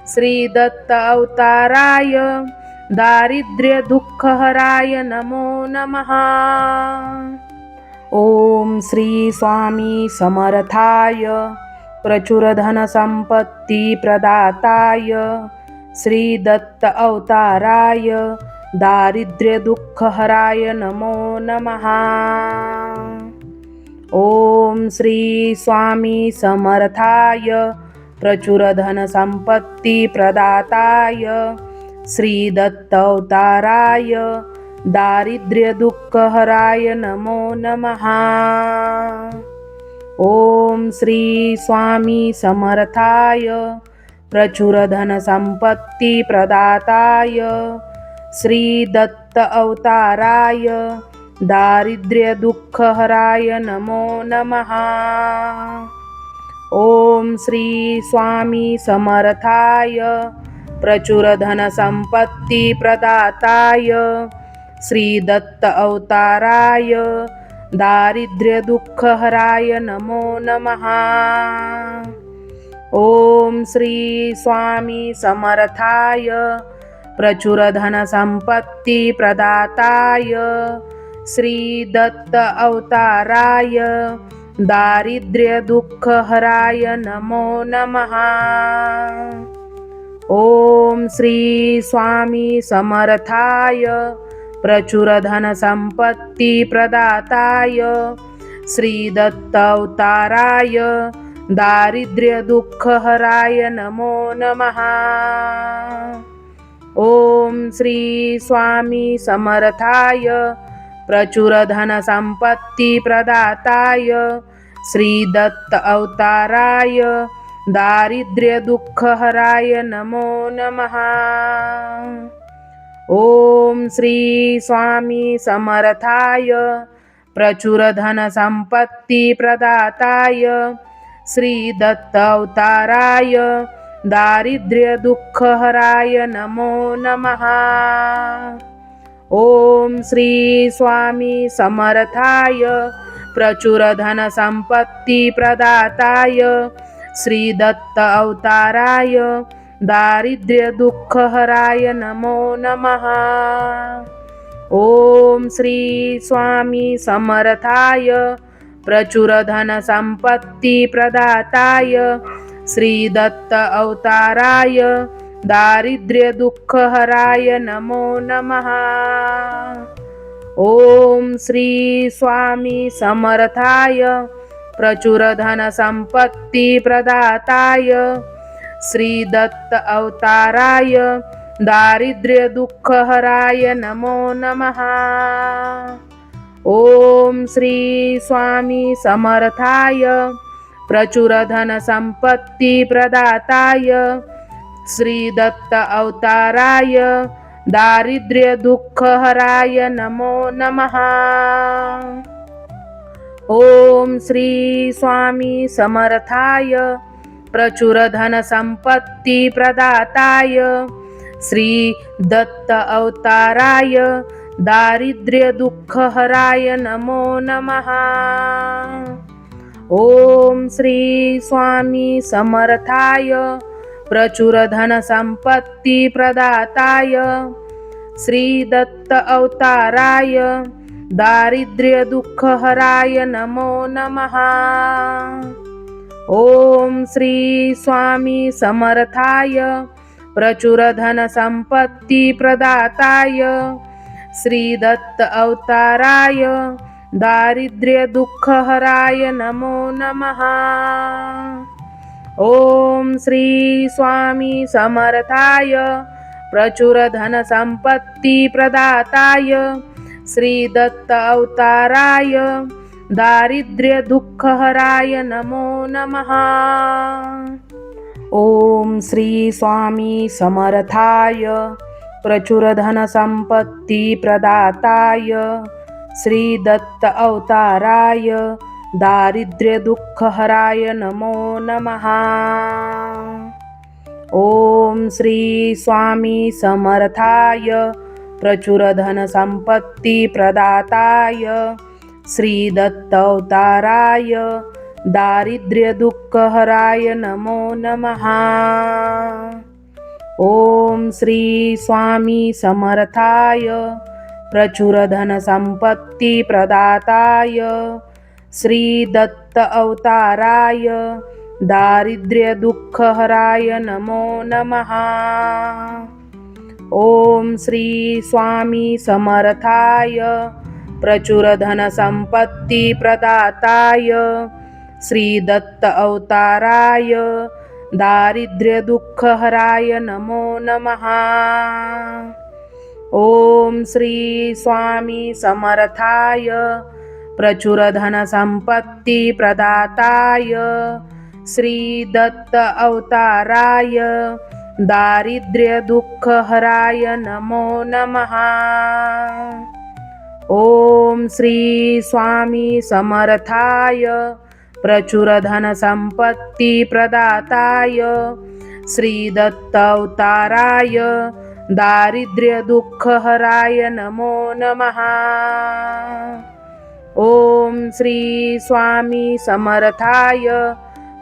श्री दत्त अवताराय दारिद्र्य दुःख हराय नमो नमः। ओम श्री स्वामी समर्थाय प्रचुर धन संपत्ति प्रदाताय श्री दत्त अवताराय दारिद्र्य दुःख हराय नमो नमः। ओम श्री स्वामी समर्थाय प्रचुर धन संपत्ति प्रदाताय श्री दत्त अवताराय दारिद्र्य दुःख हराय नमो नमः। ओम श्री स्वामी समर्थाय प्रचुर धन संपत्ति प्रदाताय श्री दत्त अवताराय दारिद्र्य दुःख हराय नमो नमः। ओम श्री स्वामी समर्थाय प्रचुर धन संपत्ति प्रदाताय श्री दत्त अवताराय दारिद्र्य दुःख हराय नमो नमः। ओम श्री स्वामी समर्थाय प्रचुर धन संपत्ति प्रदाताय श्री दत्त अवताराय दारिद्र्य दुःख हराय नमो नमः। ओम श्री स्वामी समर्थाय प्रचुर धन संपत्ति प्रदाताय श्री दत्त अवताराय दारिद्र्य दुःख हराय नमो नमः। ओम श्री स्वामी समर्थाय प्रचुर धन संपत्ति प्रदाताय श्री दत्त अवताराय दारिद्र्य दुःख हराय नमो नमः। ओम श्री स्वामी समर्थाय प्रचुर धन संपत्ति प्रदाताय श्री दत्त अवताराय दारिद्र्य दुःख हराय नमो नमः। ओम श्री स्वामी समर्थाय प्रचुर धन संपत्ति प्रदाताय श्री दत्त अवताराय दारिद्र्य दुःख हराय नमो नमः। ओम श्री स्वामी समर्थाय प्रचुर धन संपत्ति प्रदाताय श्री दत्त अवताराय दारिद्र्य दुःख हराय नमो नमः। ओम श्री स्वामी समर्थाय प्रचुर धन संपत्ति प्रदाताय श्री दत्त अवताराय दारिद्र्य दुःख हराय नमो नमः। ओम श्री स्वामी समर्थाय प्रचुर धन संपत्ति प्रदाताय श्री दत्त अवताराय दारिद्र्य दुःख हराय नमो नमः। ओम श्री स्वामी समर्थाय प्रचुर धन संपत्ति प्रदाताय श्री दत्त अवताराय दारिद्र्य दुःख हराय नमो नमः। ओम श्री स्वामी समर्थाय प्रचुर धन संपत्ति प्रदाताय श्री दत्त अवताराय दारिद्र्य दुःख हराय नमो नमः। ओम श्री स्वामी समर्थाय प्रचुर धन संपत्ति प्रदाताय श्री दत्त अवताराय दारिद्र्यदुःखहराय नमो नमः। ओम श्री स्वामी समर्थाय प्रचुर धन संपत्ती प्रदाताय श्री दत्त अवताराय दारिद्र्य दुःखहराय नमो नमः। ओम श्री स्वामी समर्थाय प्रचुर धन संपत्ती प्रदाताय श्री दत्त अवताराय दारिद्र्य दुःखहराय नमो नमः। ओम श्री स्वामी समर्थाय प्रचुर धन संपत्ती प्रदाताय श्री दत्त अवताराय दारिद्र्य दुःखहराय नमो नमः। ओम श्री स्वामी समर्थाय प्रचुर धन संपत्ती प्रदाताय श्री दत्त अवताराय दारिद्र्य दुःखहराय नमो नमः। ओम श्री स्वामी समर्थाय प्रचुर धन संपत्ती प्रदाताय श्री दत्त अवताराय दारिद्र्य दुःखहराय नमो नमः। ओम श्री स्वामी समर्थाय प्रचुर धन संपत्ती प्रदाताय श्री दत्त अवताराय दारिद्र्य दुःखहराय नमो नमः। ओम श्री स्वामी समर्थाय प्रचुर धन संपत्ती प्रदाताय श्री दत्त अवताराय दारिद्र्य दुःखहराय नमो नमः। ओम श्री स्वामी समर्थाय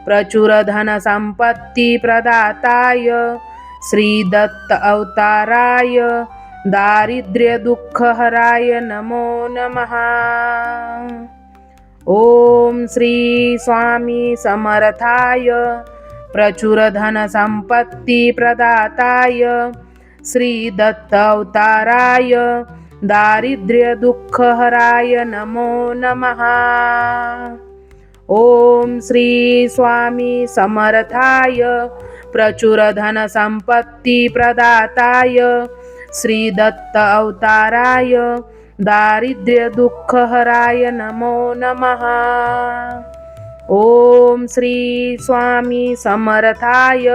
प्रचुर धन संपत्ती प्रदाताय श्री दत्त अवताराय दारिद्र्य दुःखहराय नमो नमः। ओम श्री स्वामी समर्थाय प्रचुर धन संपत्ती प्रदाताय श्री दत्त अवताराय दारिद्र्य दुःखहराय नमो नमः। ओम श्री स्वामी समर्थाय प्रचुर धन संपत्ती प्रदाताय श्री दत्त अवताराय दारिद्र्य दुःखहराय नमो नमः। ओम श्री स्वामी समर्थाय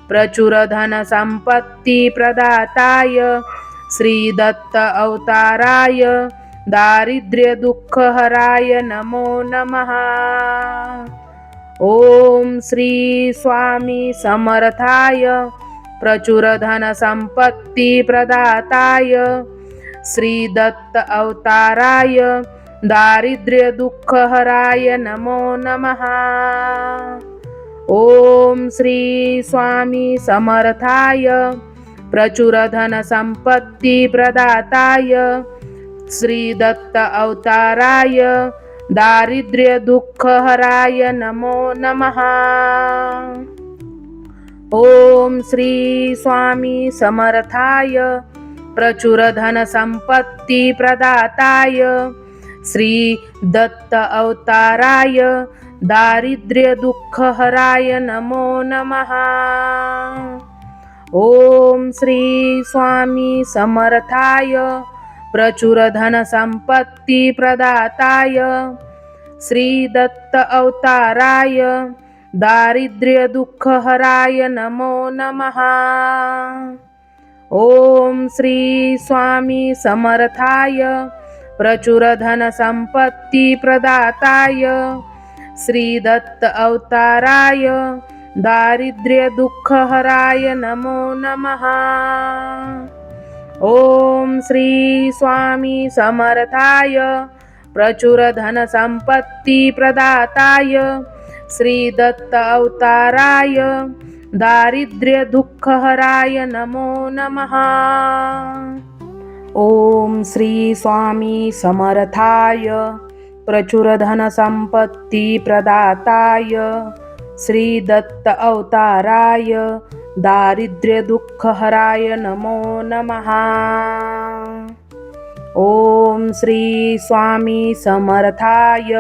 प्रचुर धन संपत्ती प्रदाताय श्री दत्त अवताराय दारिद्र्य दुःखहराय नमो नमः। ओम श्री स्वामी समर्थाय प्रचुर धन संपत्ती प्रदाताय श्री दत्त अवताराय दारिद्र्य दुःखहराय नमो नमः। ओम श्री स्वामी समर्थाय प्रचुर धन संपत्ती प्रदाताय श्री दत्त अवताराय दारिद्र्य दुःखहराय नमो नमः। ओम श्री स्वामी समर्थाय प्रचुर धन संपत्ती प्रदाताय श्री दत्त अवताराय दारिद्र्य दुःखहराय नमो नमः। ओम श्री स्वामी समर्थाय प्रचुर धन संपत्ती प्रदाताय श्री दत्त अवताराय दारिद्र्य दुःखहराय नमो नमः। ओम श्री स्वामी समर्थाय प्रचुर धन संपत्ती प्रदाताय श्री दत्त अवताराय दारिद्र्य दुःखहराय नमो नमः। ओम श्री स्वामी समर्थाय प्रचुर धन संपत्ती प्रदाताय श्री दत्त अवताराय दारिद्र्य दुःखहराय नमो नमः। ओम श्री स्वामी समर्थाय प्रचुर धन संपत्ती प्रदाताय श्री दत्त अवताराय दारिद्र्य दुःखहराय नमो नमः। ओम श्री स्वामी समर्थाय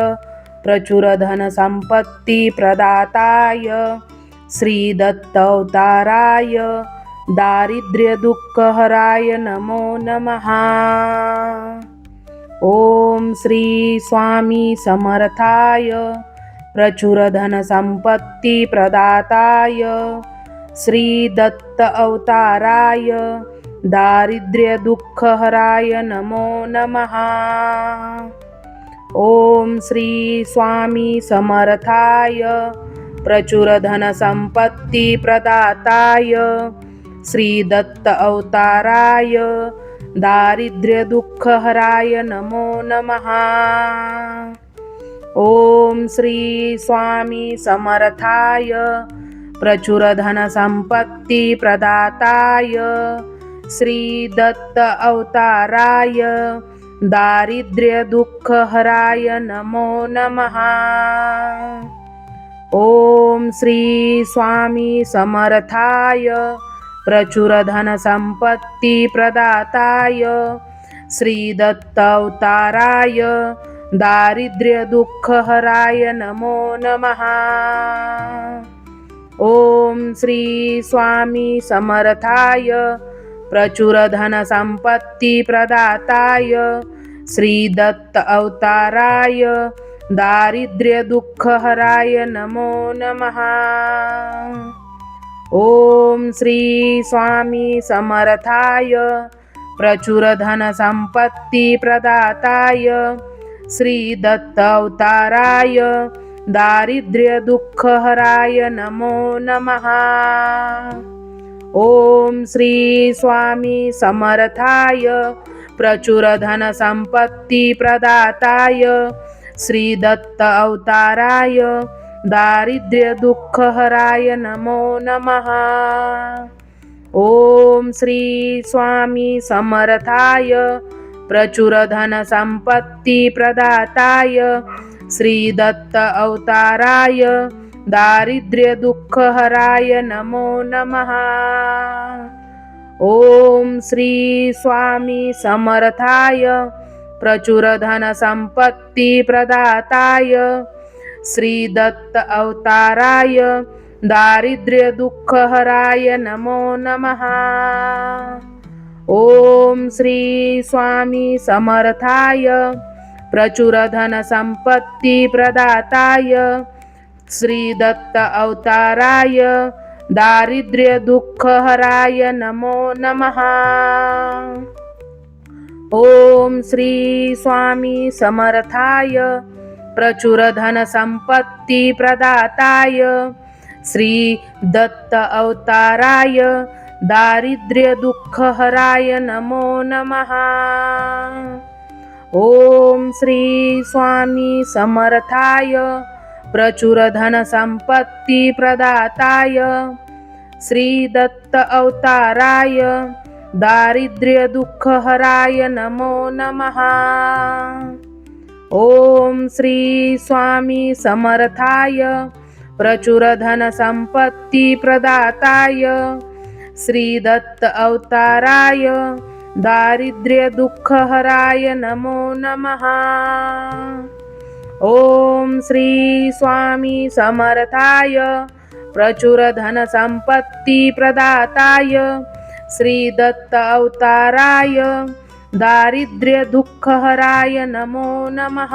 प्रचुर धन संपत्ती प्रदाताय श्री दत्त अवताराय दारिद्र्य दुःख हराय नमो नमः। ओम श्री स्वामी समर्थाय प्रचुर धन संपत्ती प्रदाताय श्री दत्त अवताराय दारिद्र्य दुःख हराय नमो नमः। ओम श्री स्वामी समर्थाय प्रचुर धन संपत्ती प्रदाताय श्री दत्त अवताराय दारिद्र्य दुःख हराय नमो नमः। ओम श्री स्वामी समर्थाय प्रचुर धन संपत्ती प्रदाताय श्री दत्त अवताराय दारिद्र्य दुःख हराय नमो नमः। ओम श्री स्वामी समर्थाय प्रचुर धन संपत्ती प्रदाताय श्री दत्त अवताराय दारिद्र्य दुःख हराय नमो नमः। ओम श्री स्वामी समर्थाय प्रचुर धन संपत्ती प्रदाताय श्री दत्त अवताराय दारिद्र्य दुःख हराय नमो नमः। ओम श्री स्वामी समर्थाय प्रचुर धन संपत्ती प्रदाताय श्री दत्त अवताराय दारिद्र्य दुःख हराय नमो नमः। ओम श्री स्वामी समर्थाय प्रचुर धन संपत्ती प्रदाताय श्री दत्त अवताराय दारिद्र्य दुःख हराय नमो नमः। ओम श्री स्वामी समर्थाय प्रचुर धन संपत्ती प्रदाताय श्री दत्त अवताराय दारिद्र्य दुःख हराय नमो नमः। ओम श्री स्वामी समर्थाय प्रचुर धन संपत्ती प्रदाताय श्री दत्त अवताराय दारिद्र्य दुःख हराय नमो नमः। ओम श्री स्वामी समर्थाय प्रचुर धन संपत्ती प्रदाताय श्री दत्त अवताराय दारिद्र्य दुःख हराय नमो नमः। ओम श्री स्वामी समर्थाय प्रचुर धन संपत्ती प्रदाताय श्री दत्त अवताराय दारिद्र्य दुःख हराय नमो नमः। ओम श्री स्वामी समर्थाय प्रचुर धन संपत्ती प्रदाताय श्री दत्त अवताराय दारिद्र्य दुःख हराय नमो नमः। ओम श्री स्वामी समर्थाय प्रचुर धन संपत्ती प्रदाताय श्री दत्त अवताराय दारिद्र्य दुःख हराय नमो नमः। ओम श्री स्वामी समर्थाय प्रचुर धन संपत्ती प्रदाताय श्री दत्त अवताराय दारिद्र्य दुःख हराय नमो नमः।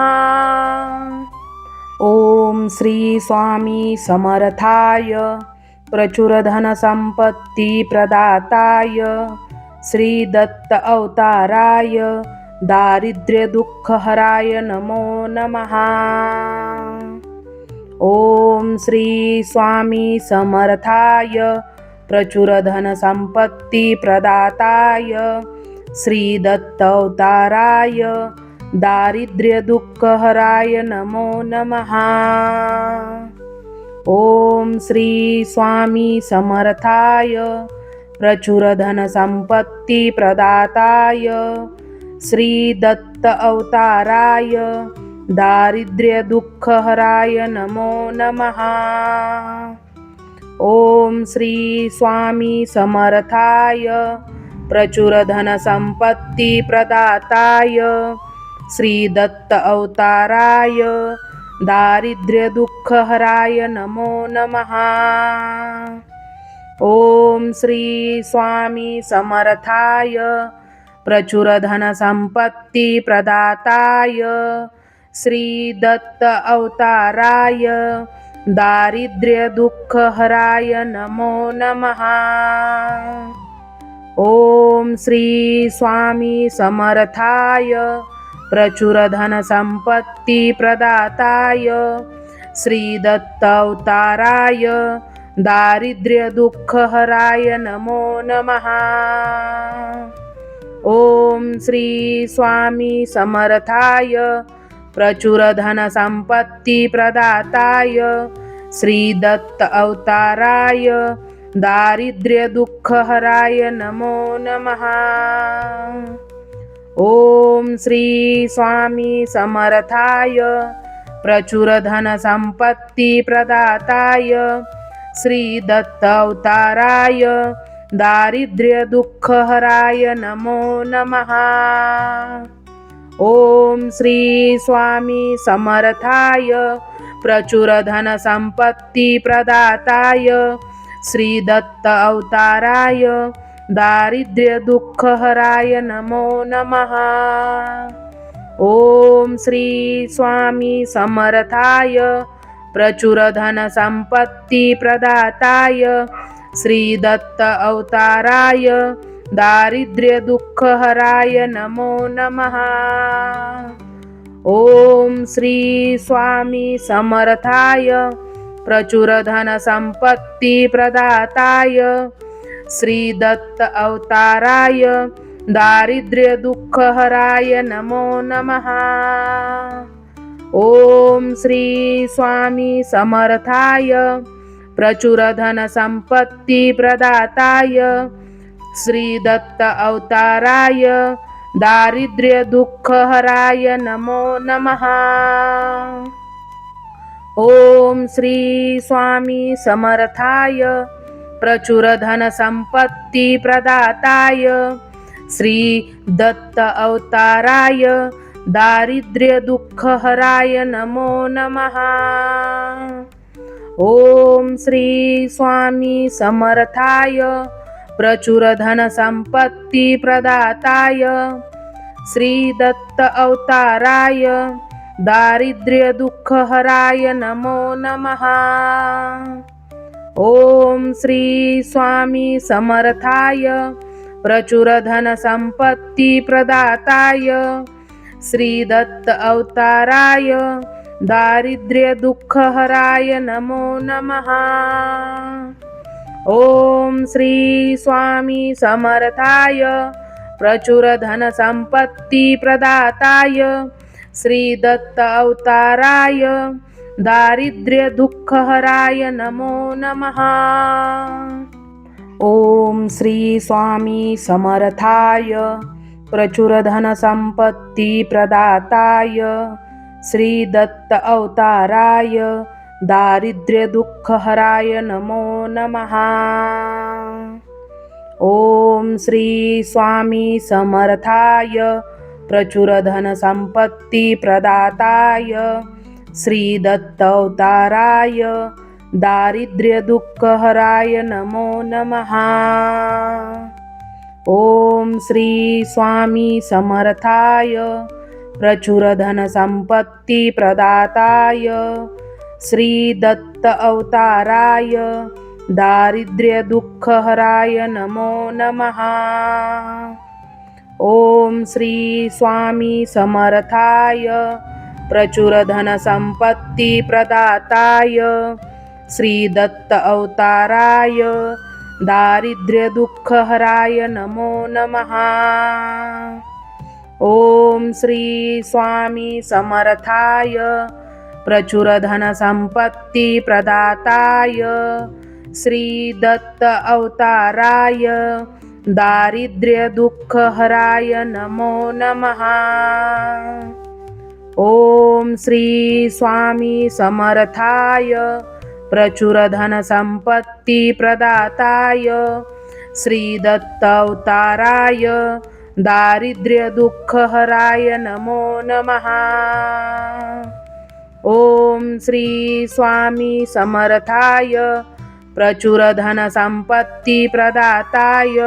ओम श्री स्वामी समर्थाय प्रचुर धन संपत्ती प्रदाताय श्री दत्त अवताराय दारिद्र्य दुःख हराय नमो नमः। ओम श्री स्वामी समर्थाय प्रचुर धन संपत्ती प्रदाताय श्री दत्त अवताराय दारिद्र्य दुःख हराय नमो नमः। ओम श्री स्वामी समर्थाय प्रचुर धन संपत्ती प्रदाताय श्री दत्त अवताराय दारिद्र्य दुःख हराय नमो नमः। ओम श्री स्वामी समर्थाय प्रचुर धन संपत्ति प्रदाताय श्री दत्त अवताराय दारिद्र्य दुःख हराय नमो नमः। ओम श्री स्वामी समर्थाय प्रचुर धन संपत्ति प्रदाताय श्री दत्त अवताराय दारिद्र्य दुःख हराय नमो नमः। ओम श्री स्वामी समर्थाय प्रचुर धन संपत्ति प्रदाताय श्री दत्त अवताराय दारिद्र्य दुःख हराय नमो नमः। ओम श्री स्वामी समर्थाय प्रचुर धन संपत्ति प्रदाताय श्री दत्त अवताराय दारिद्र्य दुःख हराय नमो नमः। ओम श्री स्वामी समर्थाय प्रचुर धन संपत्ति प्रदाताय श्री दत्त अवताराय दारिद्र्य दुःख हराय नमो नमः। ओम श्री स्वामी समर्थाय प्रचुर धन संपत्ति प्रदाताय श्री दत्त अवताराय दारिद्र्य दुःख हराय नमो नमः। ओम श्री स्वामी समर्थाय प्रचुर धन संपत्ति प्रदाताय श्री दत्त अवताराय दारिद्र्य दुःख हराय नमो नमः। ओम श्री स्वामी समर्थाय प्रचुर धन संपत्ति प्रदाताय श्री दत्त अवताराय दारिद्र्य दुःख हराय नमो नमः। ओम श्री स्वामी समर्थाय प्रचुर धन संपत्ति प्रदाताय श्री दत्त अवताराय दारिद्र्य दुःख हराय नमो नमः। ओम श्री स्वामी समर्थाय प्रचुर धन संपत्ति प्रदाताय श्री दत्त अवताराय दारिद्र्य दुःख हराय नमो नमः। ओम श्री स्वामी समर्थाय प्रचुर धन संपत्ति प्रदाताय श्री दत्त अवताराय दारिद्र्य दुःख हराय नमो नमः। ओम श्री स्वामी समर्थाय प्रचुर धन संपत्ति प्रदाताय श्री दत्त अवताराय दारिद्र्य दुःख हराय नमो नमः। ओम श्री स्वामी समर्थाय प्रचुर धन संपत्ति प्रदाताय श्री दत्त अवताराय दारिद्र्य दुःख हराय नमो नमः। ओम श्री स्वामी समर्थाय प्रचुर धन संपत्ति प्रदाताय श्री दत्त अवताराय दारिद्र्य दुःख हराय नमो नमः। ओम श्री स्वामी समर्थाय प्रचुर धन संपत्ति प्रदाताय श्री दत्त अवताराय दारिद्र्य दुःख हराय नमो नमः। ओम श्री स्वामी समर्थाय प्रचुर धन संपत्ति प्रदाताय श्री दत्त अवताराय दारिद्र्य दुःख हराय नमो नमः। ओम श्री स्वामी समर्थाय प्रचुर धन संपत्ति प्रदाताय श्री दत्त अवताराय दारिद्र्य दुःख हराय नमो नमः। ओम श्री स्वामी समर्थाय प्रचुर धन संपत्ति प्रदाताय श्री दत्त अवताराय दारिद्र्य दुःख हराय नमो नमः। ओम श्री स्वामी समर्थाय प्रचुर धन संपत्ति प्रदाताय श्री दत्त अवताराय दारिद्र्य दुःखहराय नमो नमः। ओम श्री स्वामी समर्थाय प्रचुर धन संपत्ती प्रदाताय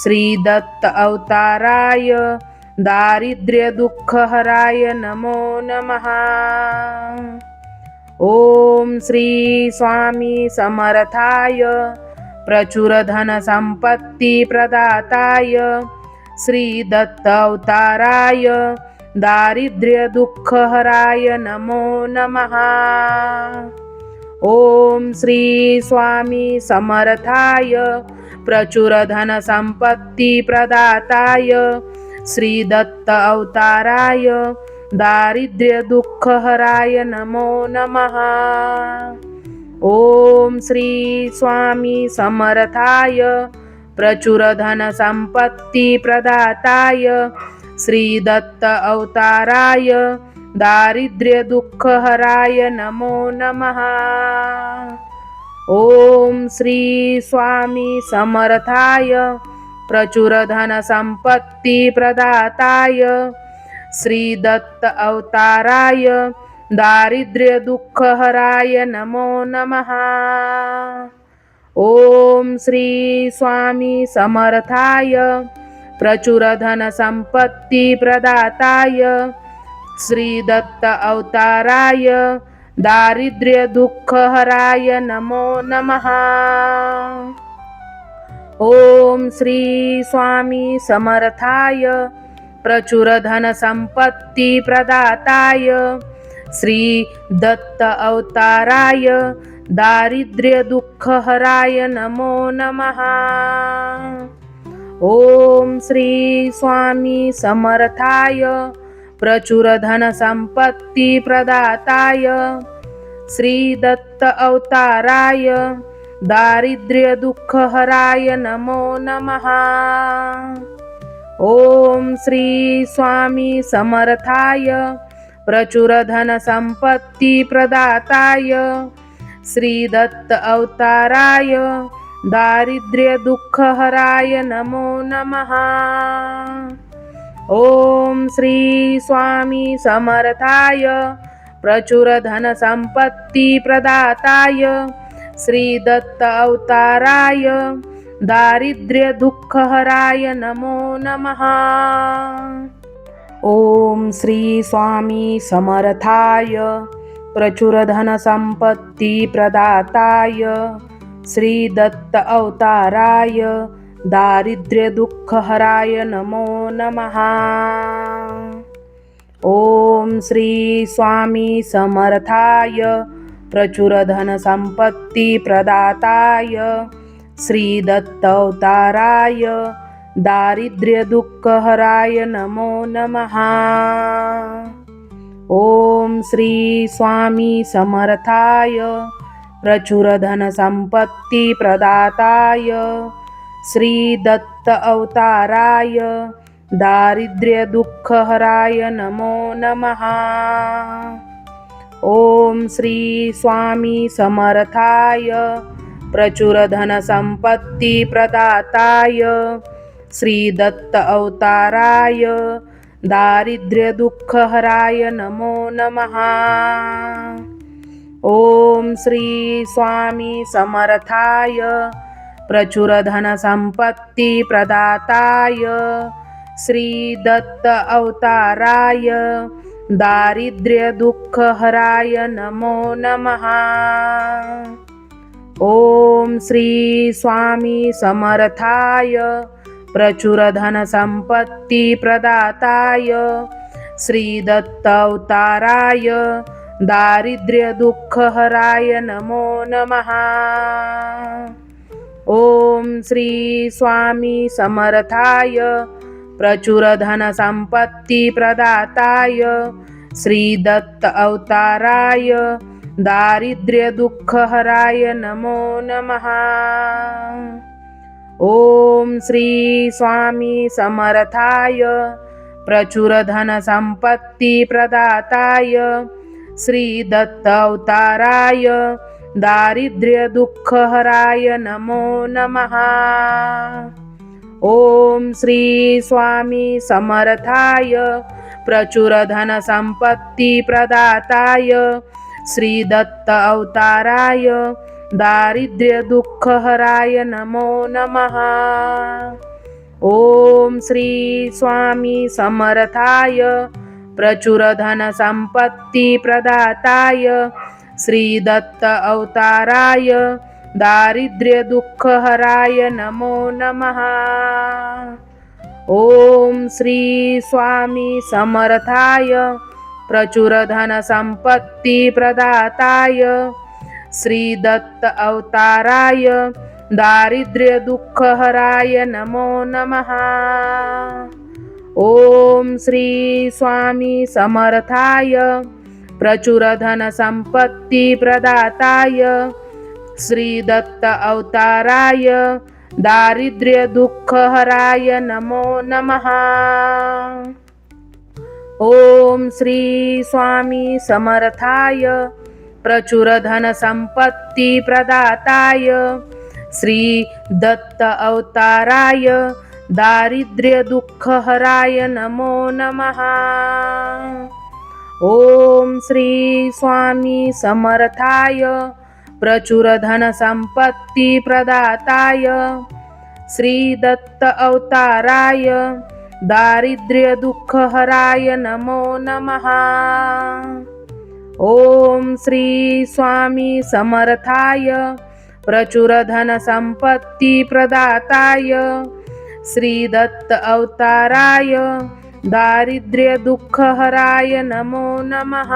श्री दत्त अवताराय दारिद्र्य दुःखहराय नमो नमः। ओम श्री स्वामी समर्थाय प्रचुर धन संपत्ती प्रदाताय श्री दत्त अवताराय दारिद्र्य दुःखहराय नमो नमः। ओम श्री स्वामी समर्थाय प्रचुर धन संपत्ती प्रदाताय श्री दत्त अवताराय दारिद्र्य दुःखहराय नमो नमः। ओम श्री स्वामी समर्थाय प्रचुर धन संपत्ती प्रदाताय श्री दत्त अवताराय दारिद्र्य दुःखहराय नमो नमः। ओम श्री स्वामी समर्थाय प्रचुर धन संपत्ती प्रदाताय श्री दत्त अवताराय दारिद्र्य दुःखहराय नमो नमः। ओम श्री स्वामी समर्थाय प्रचुर धन संपत्ती प्रदाताय श्री दत्त अवताराय दारिद्र्य दुःखहराय नमो नमः। ओम श्री स्वामी समर्थाय प्रचुर धन संपत्ती प्रदाताय श्री दत्त अवताराय दारिद्र्य दुःखहराय नमो नमः। ओम श्री स्वामी समर्थाय प्रचुर धन संपत्ती प्रदाताय श्री दत्त अवताराय दारिद्र्य दुःखहराय नमो नमः। ओम श्री स्वामी समर्थाय प्रचुर धन संपत्ती प्रदाताय श्री दत्त अवताराय दारिद्र्य दुःखहराय नमो नमः। ओम श्री स्वामी समर्थाय प्रचुर धन संपत्ती प्रदाताय श्री दत्त अवताराय दारिद्र्य दुःखहराय नमो नमः। ओम श्री स्वामी समर्थाय प्रचुर धन संपत्ती प्रदाताय श्री दत्त अवताराय दारिद्र्य दुःखहराय नमो नमः। ओम श्री स्वामी समर्थाय प्रचुर धन संपत्ती प्रदाताय श्री दत्त अवताराय दारिद्र्य दुःखहराय नमो नमः। ओम श्री स्वामी समर्थाय प्रचुर धन संपत्ती प्रदाताय श्री दत्त अवताराय दारिद्र्य दुःखहराय नमो नमः। ओम श्री स्वामी समर्थाय प्रचुर धन संपत्ती प्रदाताय श्री दत्त अवताराय दारिद्र्य दुःखहराय नमो नमः। ओम श्री स्वामी समर्थाय प्रचुर धन संपत्ती प्रदाताय श्री दत्त अवताराय दारिद्र्य दुःखहराय नमो नमः। ओम श्री स्वामी समर्थाय प्रचुर धन संपत्ती प्रदाताय श्री दत्त अवताराय दारिद्र्य दुःखहराय नमो नमः। ओम श्री स्वामी समर्थाय प्रचुर धन संपत्ती प्रदाताय श्री दत्त अवताराय दारिद्र्य दुःखहराय नमो नमः। ओम श्री स्वामी समर्थाय प्रचुर धन संपत्ती प्रदाताय श्री दत्त अवताराय दारिद्र्यदुःखहराय नमो नमः। ओम श्री स्वामी समर्थाय प्रचुर धन संपत्ती प्रदाताय श्री दत्त अवताराय दारिद्र्य दुःखहराय नमो नमः। ओम श्री स्वामी समर्थाय प्रचुर धन संपत्ती प्रदाताय श्री दत्त अवताराय दारिद्र्य दुःखहराय नमो नमः। ओम श्री स्वामी समर्थाय प्रचुर धन संपत्ती प्रदाताय श्री दत्त अवताराय दारिद्र्य दुःखहराय नमो नमः। ओम श्री स्वामी समर्थाय प्रचुर धन संपत्ती प्रदाताय श्री दत्त अवताराय दारिद्र्य दुःखहराय नमो नमः। ओम श्री स्वामी समर्थाय प्रचुर धन संपत्ती प्रदाताय श्री दत्त अवताराय दारिद्र्य दुःखहराय नमो नमः। ओम श्री स्वामी समर्थाय प्रचुर धन संपत्ती प्रदाताय श्री दत्त अवताराय दारिद्र्य दुःखहराय नमो नमः। ओम श्री स्वामी समर्थाय प्रचुर धन संपत्ती प्रदाताय श्री दत्त अवताराय दारिद्र्य दुःखहराय नमो नमः।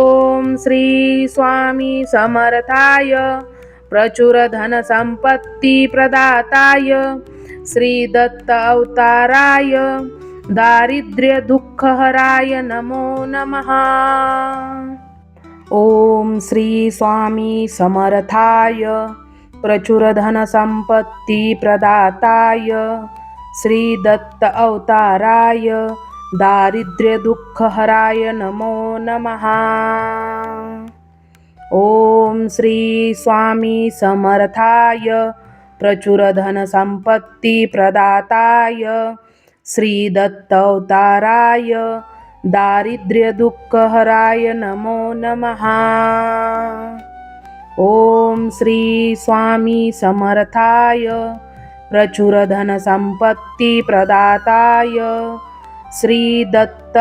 ओम श्री स्वामी समर्थाय प्रचुर धन संपत्ती प्रदाताय श्री दत्त अवताराय दारिद्र्य दुःखहराय नमो नमः। ओम श्री स्वामी समर्थाय प्रचुर धन संपत्ती प्रदाताय श्री दत्त अवताराय दारिद्र्य दुःखहराय नमो नमः। ओम श्री स्वामी समर्थाय प्रचुर धन संपत्ती प्रदाताय श्री दत्त अवताराय दारिद्र्य दुःखहराय नमो नमः। ओम श्री स्वामी समर्थाय प्रचुर धन संपत्ती प्रदाताय श्री दत्त